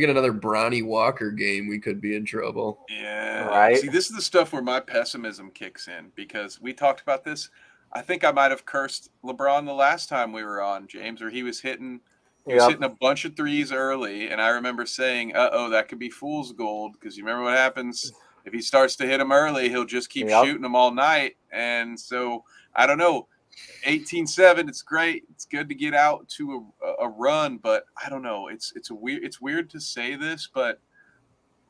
get another Bronny Walker game, we could be in trouble. Yeah. Right. See, this is the stuff where my pessimism kicks in because we talked about this. I think I might have cursed LeBron the last time we were on, James, where he was hitting He was hitting a bunch of threes early, and I remember saying, "Uh-oh, that could be fool's gold," because you remember what happens if he starts to hit them early, he'll just keep shooting them all night. And so I don't know. 18-7, it's great. It's good to get out to a run, but I don't know. It's weird to say this, but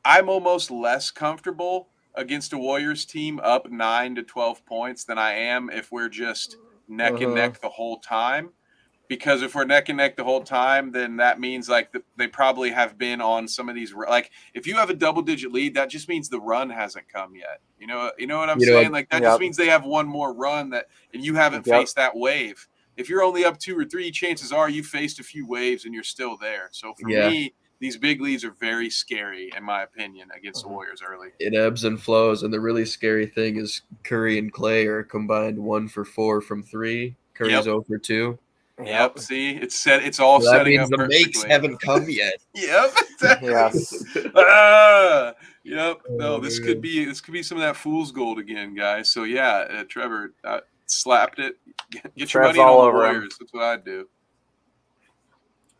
I'm almost less comfortable against a Warriors team up 9 to 12 points than I am if we're just neck and neck the whole time. Because if we're neck and neck the whole time, then that means like they probably have been on some of these. Like if you have a double-digit lead, that just means the run hasn't come yet. You know what I'm saying? Like that just means they have one more run and you haven't faced that wave. If you're only up 2 or 3, chances are you faced a few waves and you're still there. So for me, these big leads are very scary, in my opinion, against the Warriors early. It ebbs and flows, and the really scary thing is Curry and Clay are combined 1 for 4 from 3. Curry's 0 for 2. Yep. See, it's all so setting up. That means the makes haven't come yet. Yep. Exactly. Yes. Yep. No, this could be some of that fool's gold again, guys. So yeah, Trevor slapped it. Get your money on the Warriors. That's what I'd do.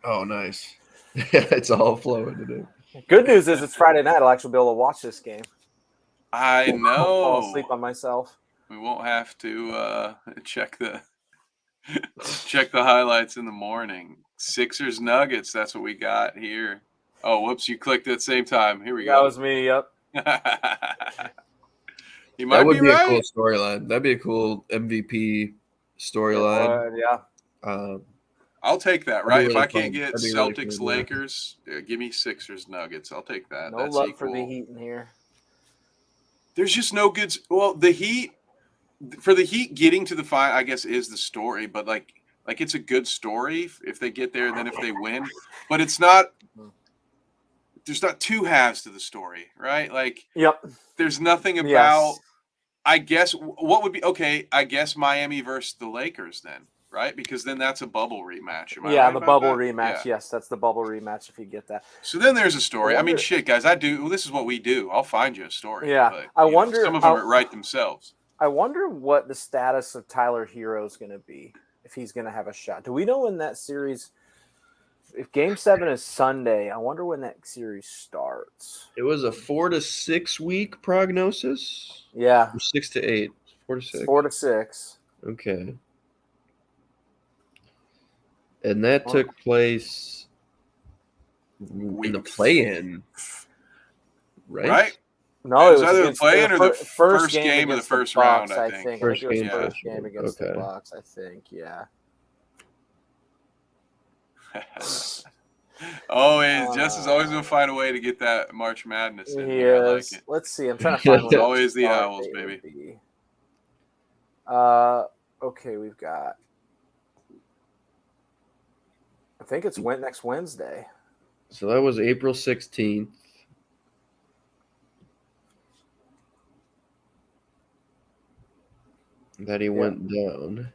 Oh, nice. It's all flowing today. Good news is it's Friday night. I'll actually be able to watch this game. I know. I'll fall asleep on myself. We won't have to check the highlights in the morning. Sixers Nuggets. That's what we got here. Oh, whoops! You clicked at the same time. Here we go. That was me. Yep. You might be right. A cool storyline. That'd be a cool MVP storyline. Yeah. I'll take that. Right? Really if I can't get Celtics, really cool, Lakers, give me Sixers Nuggets. I'll take that. No That's love equal. for the Heat in here. There's just no good. Well, the Heat. For the Heat getting to the final, I guess, is the story, but like it's a good story if they get there and then if they win. But it's not. There's not two halves to the story, right? Like, there's nothing about. Yes. I guess what would be okay. I guess Miami versus the Lakers then, right? Because then that's a bubble rematch. Am I right the bubble that? rematch. Yeah. Yes, that's the bubble rematch if you get that. So then there's a story. I mean, shit, guys, this is what we do. I'll find you a story. Yeah, but, I wonder. Some of them write themselves. I wonder what the status of Tyler Hero is going to be, if he's going to have a shot. Do we know when that series, if Game 7 is Sunday, I wonder when that series starts. It was a 4 to 6 week prognosis? Yeah. Or 6 to 8? 4 to 6. 4 to 6. Okay. And that took place in the play-in, right? Right. No, it was either the play-in or the first game of the first round, I think. First game against the Bucks, I think, yeah. Jess is always going to find a way to get that March Madness in. He is. I like it. Let's see. I'm trying to find one. Always the Owls, baby. Okay, we've got. I think it's next Wednesday. So that was April 16th. That he went down.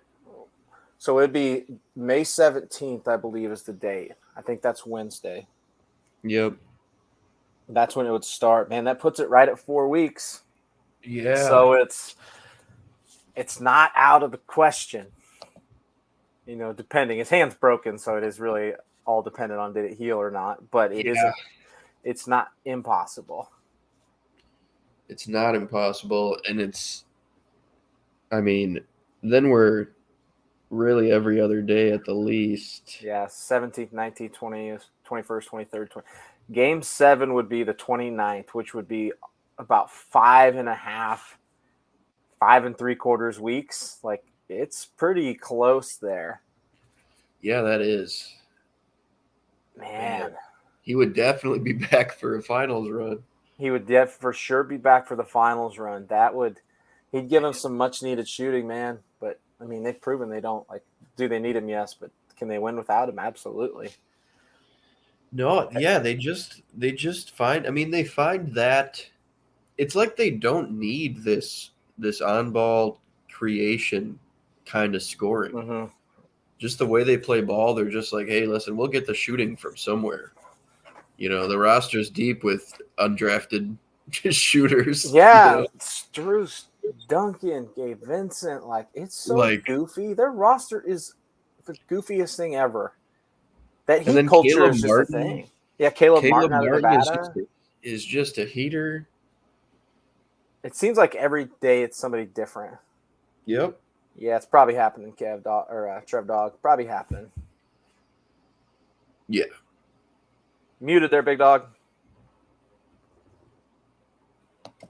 So it'd be May 17th, I believe, is the date. I think that's Wednesday. Yep. That's when it would start. Man, that puts it right at 4 weeks. Yeah. So it's not out of the question. You know, depending. His hand's broken, so it is really all dependent on did it heal or not. But it's not impossible. It's not impossible, and then we're really every other day at the least. Yeah, 17th, 19th, 20th, 21st, 23rd, 20th. Game 7 would be the 29th, which would be about 5.5, 5 3/4 weeks. Like, it's pretty close there. Yeah, that is. Man. He would definitely be back for a finals run. He would for sure be back for the finals run. He'd give him some much-needed shooting, man. But, I mean, they've proven they don't. Like, do they need him? Yes. But can they win without him? Absolutely. No, yeah, they just find – I mean, they find that it's like they don't need this on-ball creation kind of scoring. Mm-hmm. Just the way they play ball, they're just like, hey, listen, we'll get the shooting from somewhere. You know, the roster's deep with undrafted shooters. Yeah, you know? Struce, Duncan, Gabe Vincent, it's so goofy. Their roster is the goofiest thing ever. That And heat then culture Caleb is just Martin. a thing. Yeah, Caleb Martin out of Martin Nevada. is just a heater. It seems like every day it's somebody different. Yep. Yeah, it's probably happening, Trev Dog. Probably happening. Yeah. Muted there, big dog.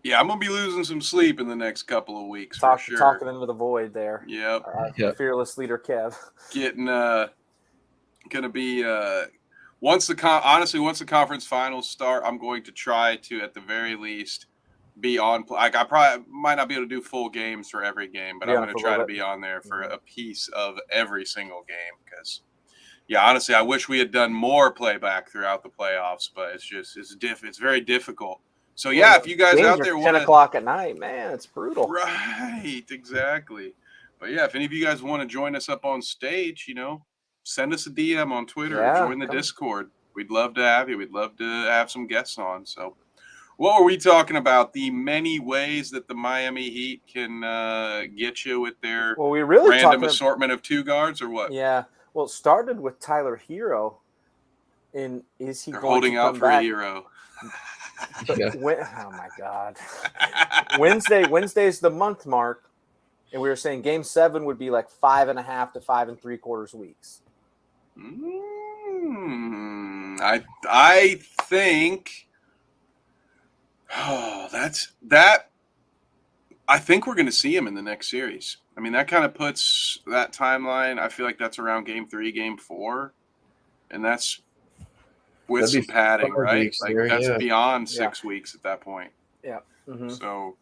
Yeah, I'm gonna be losing some sleep in the next couple of weeks for sure. Talking into the void there. Yep. Our fearless leader, Kev. Getting gonna be once the conference finals start, I'm going to try to at the very least be on. Like I probably might not be able to do full games for every game, but I'm going to try to be on there for a piece of every single game because, yeah, honestly, I wish we had done more playback throughout the playoffs, but it's very difficult. So yeah, if you guys out there want 10 o'clock at night, man, it's brutal. Right, exactly. But yeah, if any of you guys want to join us up on stage, send us a DM on Twitter or join the Discord. We'd love to have you. We'd love to have some guests on. So what were we talking about? The many ways that the Miami Heat can get you with their random assortment of two guards or what? Yeah. Well, it started with Tyler Hero. Is he They're going holding to out come for back? a hero. Oh my God! Wednesday's the month mark, and we were saying Game 7 would be like 5.5 to 5 3/4 weeks. I think. Oh, I think we're going to see him in the next series. I mean, that kind of puts that timeline. I feel like that's around Game 3, Game 4, and that's with some padding, right? Like that's beyond 6 weeks at that point. Yeah. Mm-hmm. So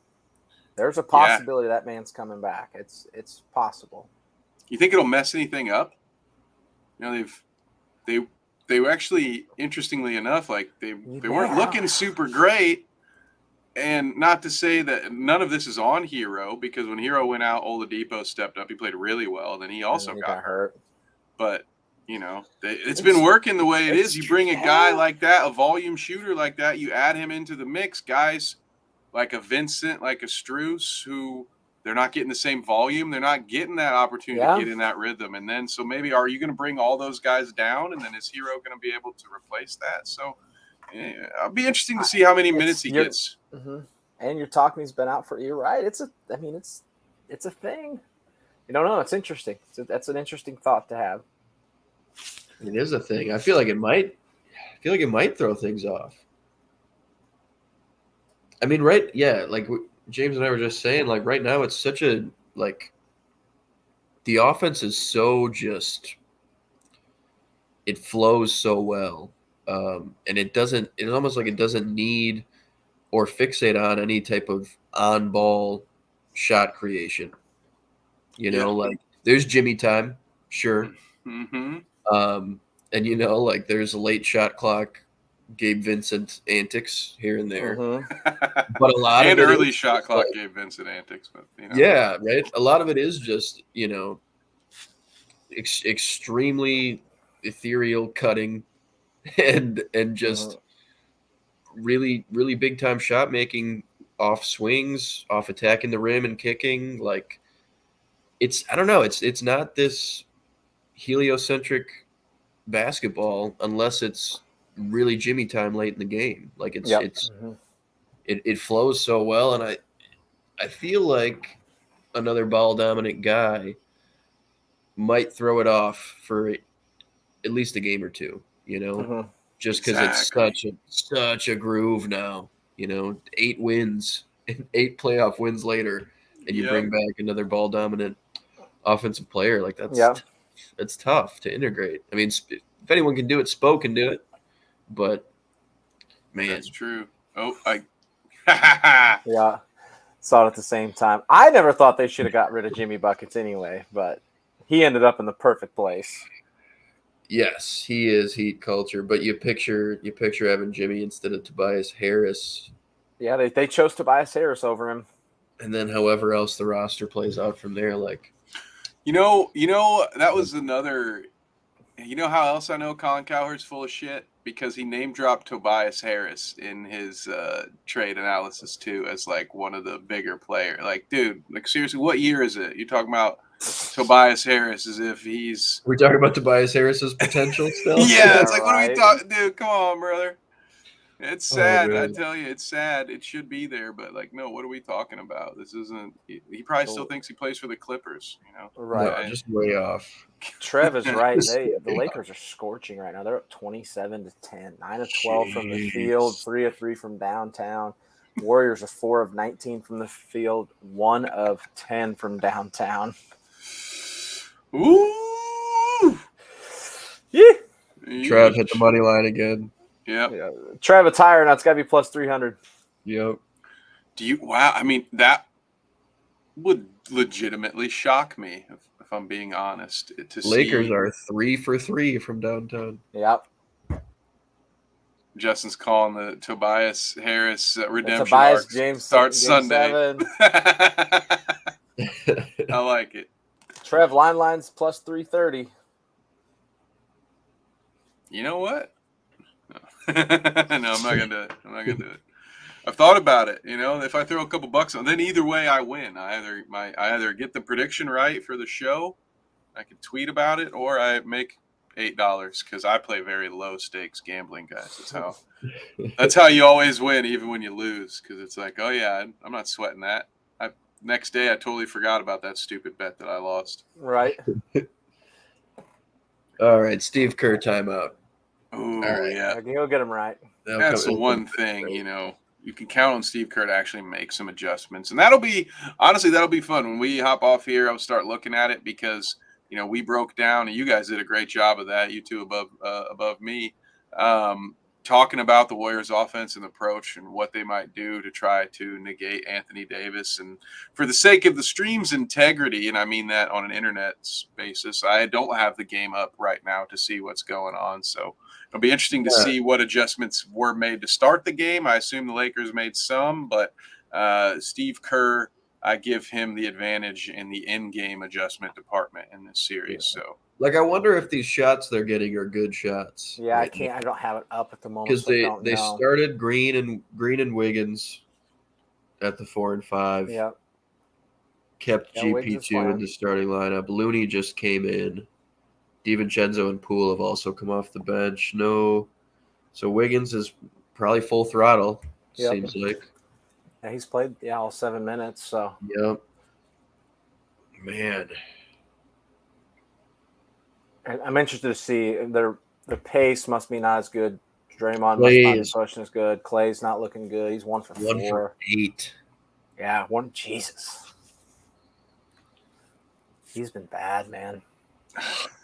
there's a possibility that man's coming back. It's possible. You think it'll mess anything up? They were actually, interestingly enough, like they weren't looking super great. And not to say that none of this is on Hero, because when Hero went out, Oladipo stepped up. He played really well. Then he also got hurt. But it's been working the way it is. You bring a guy like that, a volume shooter like that, you add him into the mix. Guys like a Vincent, like a Strus, who they're not getting the same volume. They're not getting that opportunity to get in that rhythm. And then, so maybe are you going to bring all those guys down? And then is Hero going to be able to replace that? So it'll be interesting to see how many minutes he gets. Mm-hmm. And you're talking, he's been out for, you're right. It's a thing. You don't know. It's interesting. That's an interesting thought to have. It is a thing. I feel like it might throw things off. I mean, right? Yeah, like James and I were just saying, like right now it's such a the offense is so it flows so well, and it's almost like it doesn't need or fixate on any type of on-ball shot creation. Like there's Jimmy time, sure. Mm-hmm. And like there's a late shot clock, Gabe Vincent antics here and there, but a lot and of early shot clock Gabe Vincent antics, but yeah, right. A lot of it is just extremely ethereal cutting, and just really really big time shot making off swings, off attacking the rim and kicking. Like I don't know, it's not this heliocentric basketball unless it's really Jimmy time late in the game. Like it flows so well, and I feel like another ball dominant guy might throw it off for at least a game or two, just because it's such a groove now. 8 wins, 8 playoff wins later, and you bring back another ball dominant offensive player. Like that's tough to integrate. I mean, if anyone can do it, Spo can do it. But man, that's true. Oh, yeah, saw it at the same time. I never thought they should have got rid of Jimmy Buckets anyway, but he ended up in the perfect place. Yes, he is Heat culture. But you picture having Jimmy instead of Tobias Harris. Yeah, they chose Tobias Harris over him. And then however else the roster plays out from there, like that was another. You know how else I know Colin Cowherd's full of shit? Because he name dropped Tobias Harris in his trade analysis too, as like one of the bigger players. Like, dude, like seriously, what year is it? You're talking about Tobias Harris as if he's. We're talking about Tobias Harris's potential still. Yeah, it's like, what are we Right. talking, dude? Come on, brother. It's sad. I man. tell you, it's sad. It should be there, but like, no. What are we talking about? This isn't. He probably still thinks he plays for the Clippers. Right. No, just way off. Trev is right. The Lakers are scorching right now. They're up 27-10, 9 of 12 from the field, Jeez. 3 of 3 from downtown. Warriors are 4 of 19 from the field, 1 of 10 from downtown. Ooh. Yeah. Trev hit the money line again. Yep. Yeah. Trev, it's higher now. It's got to be plus 300. Yep. Wow. I mean, that would legitimately shock me if I'm being honest. Lakers are 3 for 3 from downtown. Yep. Justin's calling the Tobias Harris redemption Tobias arc James starts Game Sunday. 7. I like it. Trev, line's plus 330. You know what? No, I'm not gonna do it. I've thought about it. If I throw a couple bucks on, then either way I win. I either get the prediction right for the show, I can tweet about it, or I make $8 because I play very low stakes gambling, guys. That's how you always win, even when you lose, because it's like, oh yeah, I'm not sweating that. Next day I totally forgot about that stupid bet that I lost. Right. All right, Steve Kerr timeout. Oh right. yeah. Okay, you'll get him right. That's the one thing, you can count on Steve Kerr to actually make some adjustments. And that'll be fun. When we hop off here, I'll start looking at it because, we broke down, and you guys did a great job of that, you two above me, talking about the Warriors' offense and approach and what they might do to try to negate Anthony Davis. And for the sake of the stream's integrity, and I mean that on an internet basis, I don't have the game up right now to see what's going on. So it'll be interesting to see what adjustments were made to start the game. I assume the Lakers made some, but Steve Kerr, I give him the advantage in the in-game adjustment department in this series. Yeah. So, I wonder if these shots they're getting are good shots. Yeah, I can't. I don't have it up at the moment because so they started Green and Wiggins at the 4 and 5. Yeah. Kept Wiggins is GP2 in fine. the starting lineup. Looney just came in. DiVincenzo and Poole have also come off the bench. No, so Wiggins is probably full throttle. Yep. Seems like. Yeah, he's played all 7 minutes. So Yep. Man. I'm interested to see the pace must be not as good. Draymond Clay must not be pushing as good. Clay's not looking good. He's 1 for 4. 1 for 8. Yeah, Jesus. He's been bad, man.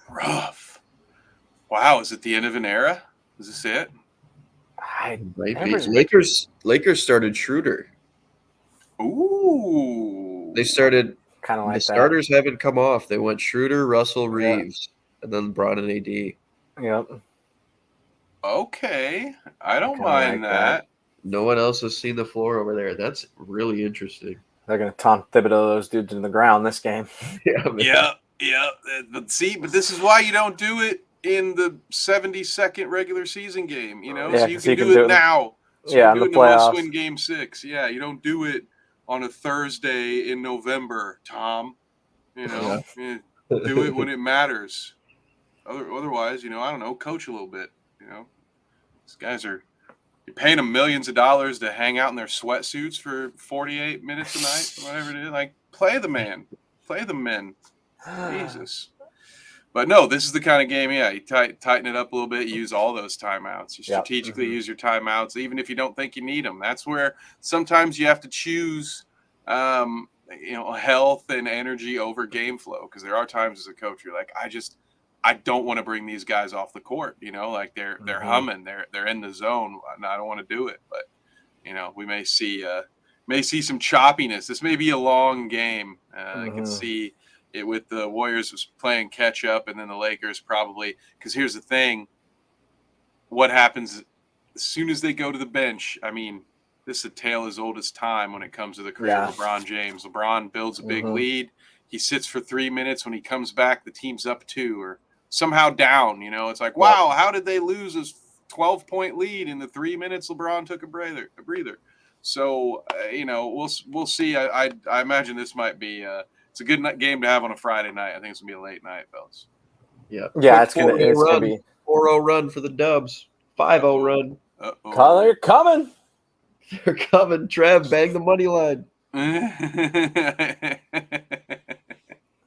rough. Wow, is it the end of an era? Is this it? Might be. Lakers started Schroeder. Ooh. They started. Kind of like The that. starters haven't come off. They went Schroeder, Russell, Reeves, and then brought in AD. Yep. Okay. I don't Kinda mind like that. No one else has seen the floor over there. That's really interesting. They're going to Tom Thibodeau those dudes in the ground this game. Yeah. Man. Yeah. But this is why you don't do it in the 72nd regular season game, Yeah, so you 'cause can do it now. So Yeah, you in do the it in playoffs. must-win game 6. Yeah, you don't do it on a Thursday in November, Tom. Yeah, do it when it matters. Otherwise, I don't know, coach a little bit. These guys you're paying them millions of dollars to hang out in their sweatsuits for 48 minutes a night, whatever it is. Like, play the man, play the men. Jesus. But no, this is the kind of game, you tighten it up a little bit, you use all those timeouts. You strategically use your timeouts, even if you don't think you need them. That's where sometimes you have to choose, health and energy over game flow. Because there are times as a coach, you're like, I don't want to bring these guys off the court. Like they're humming, they're in the zone. I don't want to do it. But we may see some choppiness. This may be a long game. I can see it with the Warriors playing catch up, and then the Lakers probably. Because here's the thing: what happens as soon as they go to the bench? I mean, this is a tale as old as time when it comes to the career of LeBron James. LeBron builds a big lead. He sits for 3 minutes. When he comes back, the team's up 2 or somehow down. It's like, wow, how did they lose this 12-point lead in the 3 minutes LeBron took a breather? So, we'll see. I imagine this might be It's a good game to have on a Friday night. I think it's gonna be a late night, fellas. Yeah. Yeah, Quick it's gonna 4-0 be 4-0 run for the Dubs. 5-0 run. They're coming. They're coming. Trev, bang the money line.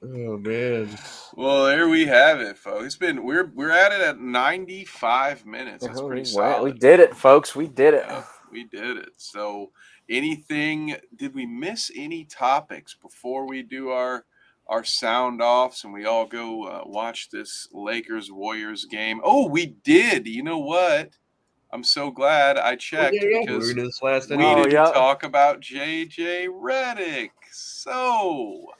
Oh man. Well, there we have it, folks. We're at it at 95 minutes. That's pretty solid. We did it, folks. We did it. Yeah, we did it. So, did we miss any topics before we do our sound offs and we all go watch this Lakers Warriors game? Oh, we did. You know what? I'm so glad I checked because we need to talk about JJ Redick. So,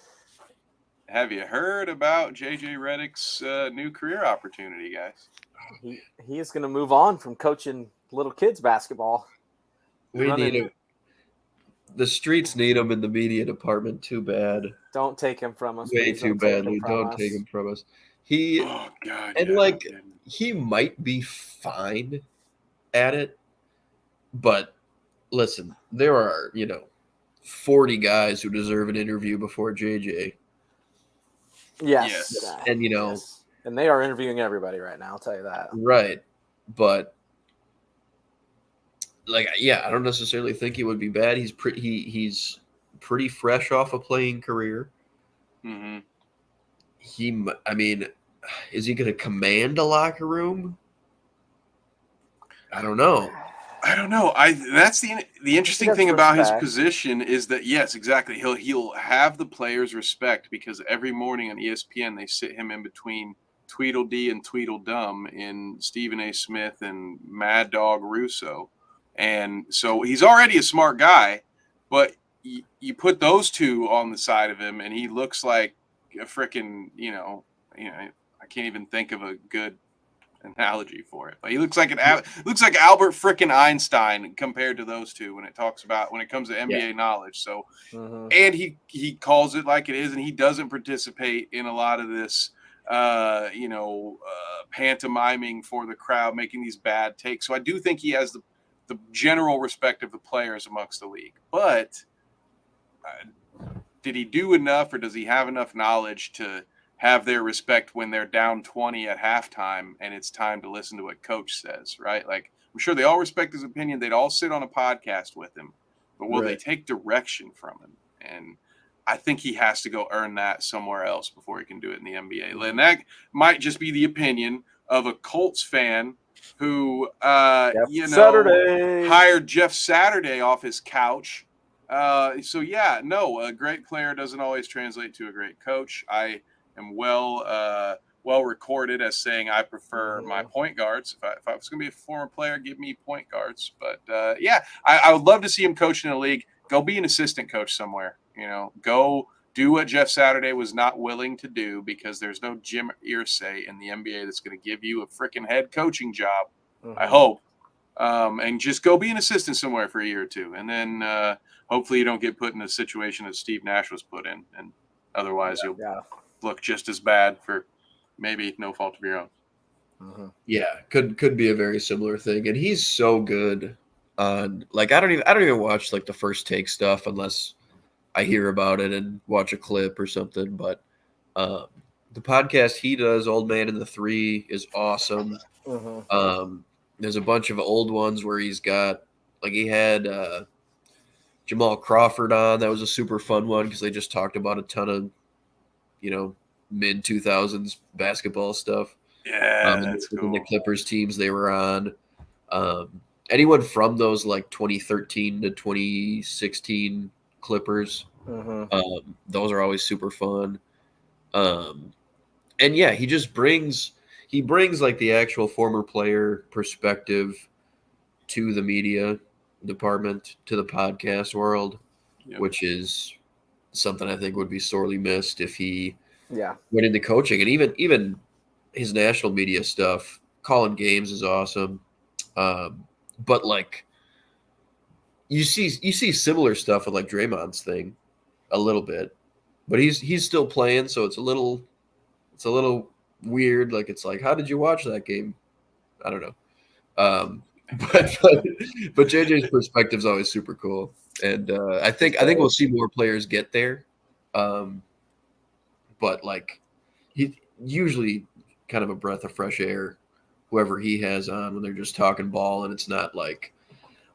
have you heard about JJ Redick's new career opportunity, guys? He is going to move on from coaching little kids basketball. We need him. The streets need him in the media department too bad. Don't take him from us. Way too badly. Don't take him from us. He might be fine at it, but listen, there are 40 guys who deserve an interview before JJ. Yes. And and they are interviewing everybody right now, I'll tell you that. Right. But I don't necessarily think he would be bad. He's pretty fresh off a playing career. Mm-hmm. Is he going to command a locker room? I don't know. That's the interesting thing about his position is that, yes, exactly. He'll have the players' respect because every morning on ESPN they sit him in between Tweedledee and Tweedledum in Stephen A. Smith and Mad Dog Russo. And so he's already a smart guy, but you put those two on the side of him and he looks like a freaking, I can't even think of a good analogy for it, but he looks like Albert frickin' Einstein compared to those two when it comes to NBA knowledge. So, and he calls it like it is, and he doesn't participate in a lot of this, pantomiming for the crowd, making these bad takes. So I do think he has the general respect of the players amongst the league, but did he do enough, or does he have enough knowledge to have their respect when they're down 20 at halftime and it's time to listen to what coach says, right? Like, I'm sure they all respect his opinion. They'd all sit on a podcast with him, but will they take direction from him? And I think he has to go earn that somewhere else before he can do it in the NBA. And that might just be the opinion of a Colts fan who, hired Jeff Saturday off his couch. A great player doesn't always translate to a great coach. I am well recorded as saying I prefer my point guards. If I was going to be a former player, give me point guards. But I would love to see him coach in a league. Go be an assistant coach somewhere. Go do what Jeff Saturday was not willing to do, because there's no Jim Irsay in the NBA that's going to give you a freaking head coaching job. I hope. And just go be an assistant somewhere for a year or two, and then hopefully you don't get put in a situation that Steve Nash was put in, and otherwise you'll look just as bad for maybe no fault of your own. Yeah, could be a very similar thing. And he's so good on, like, I don't even watch like the First Take stuff unless I hear about it and watch a clip or something. But the podcast he does, Old Man in the Three, is awesome. There's a bunch of old ones where he's got, like, he had Jamal Crawford on. That was a super fun one because they just talked about a ton of, mid 2000s basketball stuff. Yeah, that's cool. The Clippers teams they were on. Anyone from those like 2013 to 2016 Clippers, those are always super fun. And yeah, he brings like the actual former player perspective to the media department, to the podcast world, which is something I think would be sorely missed if he went into coaching. And even his national media stuff, calling games is awesome. But like you see similar stuff with like Draymond's thing a little bit, but he's still playing, so it's a little weird. Like, it's like, how did you watch that game? I don't know. But JJ's perspective is always super cool, and I think we'll see more players get there. but like he usually kind of a breath of fresh air, whoever he has on when they're just talking ball, and it's not like,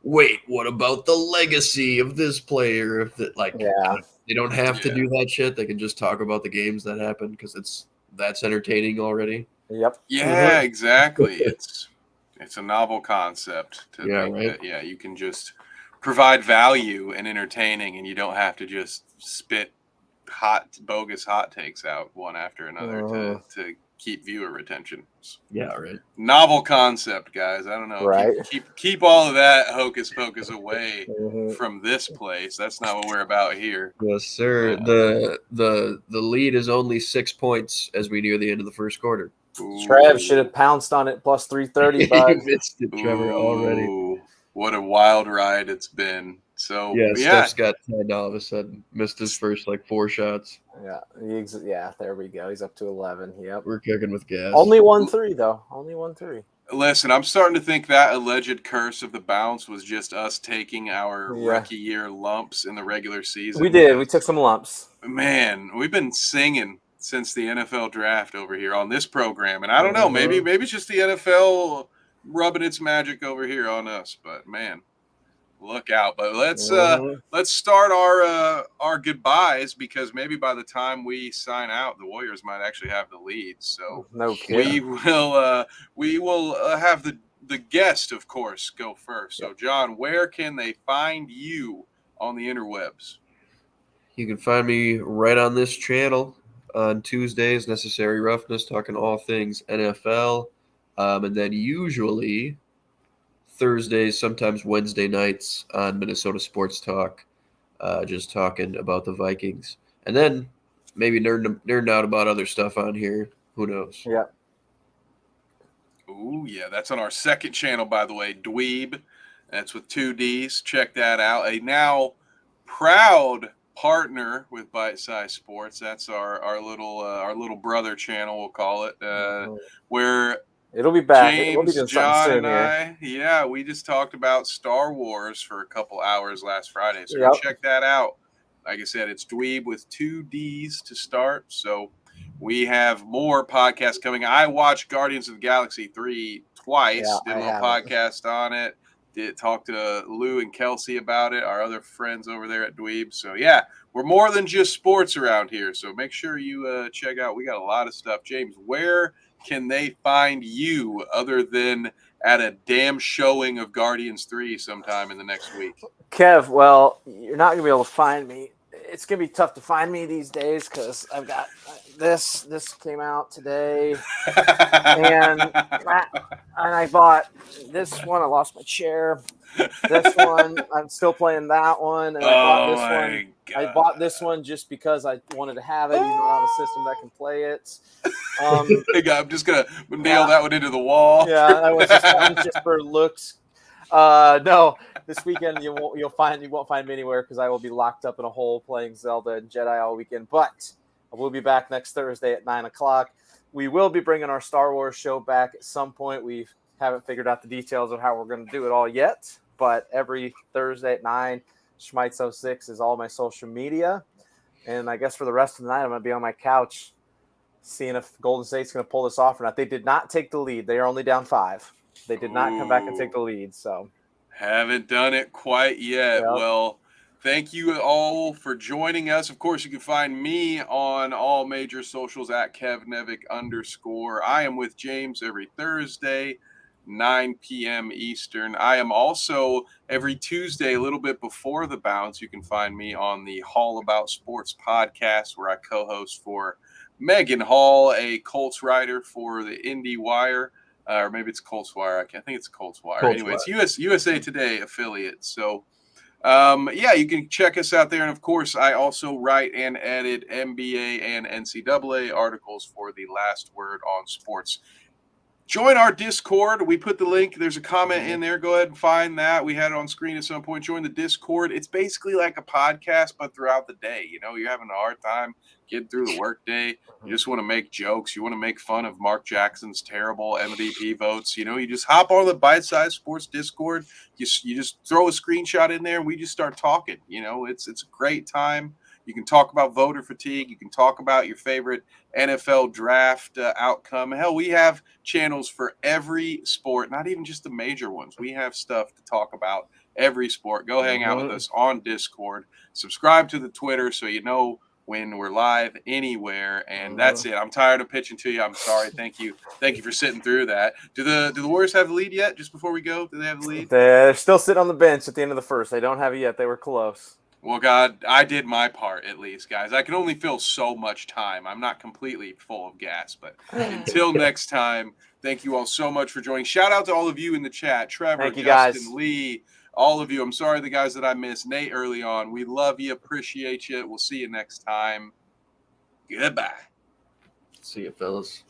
wait, what about the legacy of this player? If that like Yeah. they don't have to Yeah. do that shit, they can just talk about the games that happen because that's entertaining already. Yep. Yeah, exactly. It's a novel concept to Yeah, think right. that you can just provide value and entertaining, and you don't have to just spit bogus hot takes out one after another to keep viewer retention. Yeah, right. Novel concept, guys. I don't know. Right. Keep all of that hocus pocus away Mhm. from this place. That's not what we're about here. Yes, sir. Yeah. The lead is only 6 points as we near the end of the first quarter. Trev should have pounced on it plus 330, bud. You missed it, Trevor, already. Ooh, what a wild ride it's been. So Yeah, Steph's got 10 all of a sudden. Missed his first like 4 shots. Yeah. There we go. He's up to 11. Yep. We're cooking with gas. Only 1-3 though. Only 1-3. Listen, I'm starting to think that alleged curse of the bounce was just us taking our Yeah. rookie year lumps in the regular season. We did. We took some lumps. Man, we've been singing since the NFL draft over here on this program, and I don't know, maybe it's just the NFL rubbing its magic over here on us. But man, look out! But let's start our goodbyes, because maybe by the time we sign out, the Warriors might actually have the lead. So No kidding. we will have the guest, of course, go first. So John, where can they find you on the interwebs? You can find me right on this channel on Tuesdays, Necessary Roughness, talking all things NFL. And then usually Thursdays, sometimes Wednesday nights on Minnesota Sports Talk, just talking about the Vikings. And then maybe nerding out about other stuff on here. Who knows? Yeah. Ooh, yeah, that's on our second channel, by the way, Dweeb. That's with 2 Ds. Check that out. A now proud partner with Bite Size Sports. That's our little brother channel, we'll call it, where It'll be back. James, We'll be doing John, soon and here. I, we just talked about Star Wars for a couple hours last Friday. So Yep. go check that out. Like I said, it's Dweeb with 2 Ds to start. So we have more podcasts coming. I watched Guardians of the Galaxy 3 twice. Yeah, did a little podcast on it. Did talk to Lou and Kelsey about it, our other friends over there at Dweeb. So yeah, we're more than just sports around here. So make sure you check out. We got a lot of stuff. James, where can they find you other than at a damn showing of Guardians 3 sometime in the next week? Kev, well, you're not going to be able to find me. It's going to be tough to find me these days because I've got this. This came out today. And I bought this one. I lost my chair. This one, I'm still playing that one. And I bought this one. God. I bought this one just because I wanted to have it. You know, I have a system that can play it. I'm just gonna nail that one into the wall. Yeah, I was just for looks. No, this weekend you won't find me anywhere because I will be locked up in a hole playing Zelda and Jedi all weekend. But I will be back next Thursday at 9:00. We will be bringing our Star Wars show back at some point. We haven't figured out the details of how we're going to do it all yet. But every Thursday at 9, Schmeitz06 is all my social media. And I guess for the rest of the night, I'm going to be on my couch seeing if Golden State's going to pull this off or not. They did not take the lead. They are only down 5. They did not come back and take the lead. So haven't done it quite yet. Yep. Well, thank you all for joining us. Of course, you can find me on all major socials at KevNevick_. I am with James every Thursday, 9 p.m. Eastern. I am also every Tuesday, a little bit before the bounce. You can find me on the Hall About Sports podcast, where I co-host for Megan Hall, a Colts writer for the Indy Wire. Or maybe it's Colts Wire. I think it's Colts Wire. Anyway, it's USA Today affiliate. So, yeah, you can check us out there. And, of course, I also write and edit NBA and NCAA articles for the Last Word on Sports. Join our Discord. We put the link. There's a comment in there. Go ahead and find that. We had it on screen at some point. Join the Discord. It's basically like a podcast, but throughout the day. You know, you're having a hard time getting through the workday. You just want to make jokes. You want to make fun of Mark Jackson's terrible MVP votes. You know, you just hop on the Bite Size Sports Discord. You just throw a screenshot in there, and we just start talking. You know, it's a great time. You can talk about voter fatigue. You can talk about your favorite NFL draft outcome. Hell, we have channels for every sport, not even just the major ones. We have stuff to talk about every sport. Go hang out with us on Discord. Subscribe to the Twitter so you know when we're live anywhere. And that's it. I'm tired of pitching to you. I'm sorry. Thank you for sitting through that. Do the Warriors have the lead yet? Just before we go, do they have the lead? They're still sitting on the bench at the end of the first. They don't have it yet. They were close. Well, God, I did my part at least, guys. I can only fill so much time. I'm not completely full of gas, but until next time, thank you all so much for joining. Shout out to all of you in the chat. Trevor, Thank you, Justin, guys. Lee, all of you. I'm sorry the guys that I missed. Nate early on. We love you. Appreciate you. We'll see you next time. Goodbye. See you, fellas.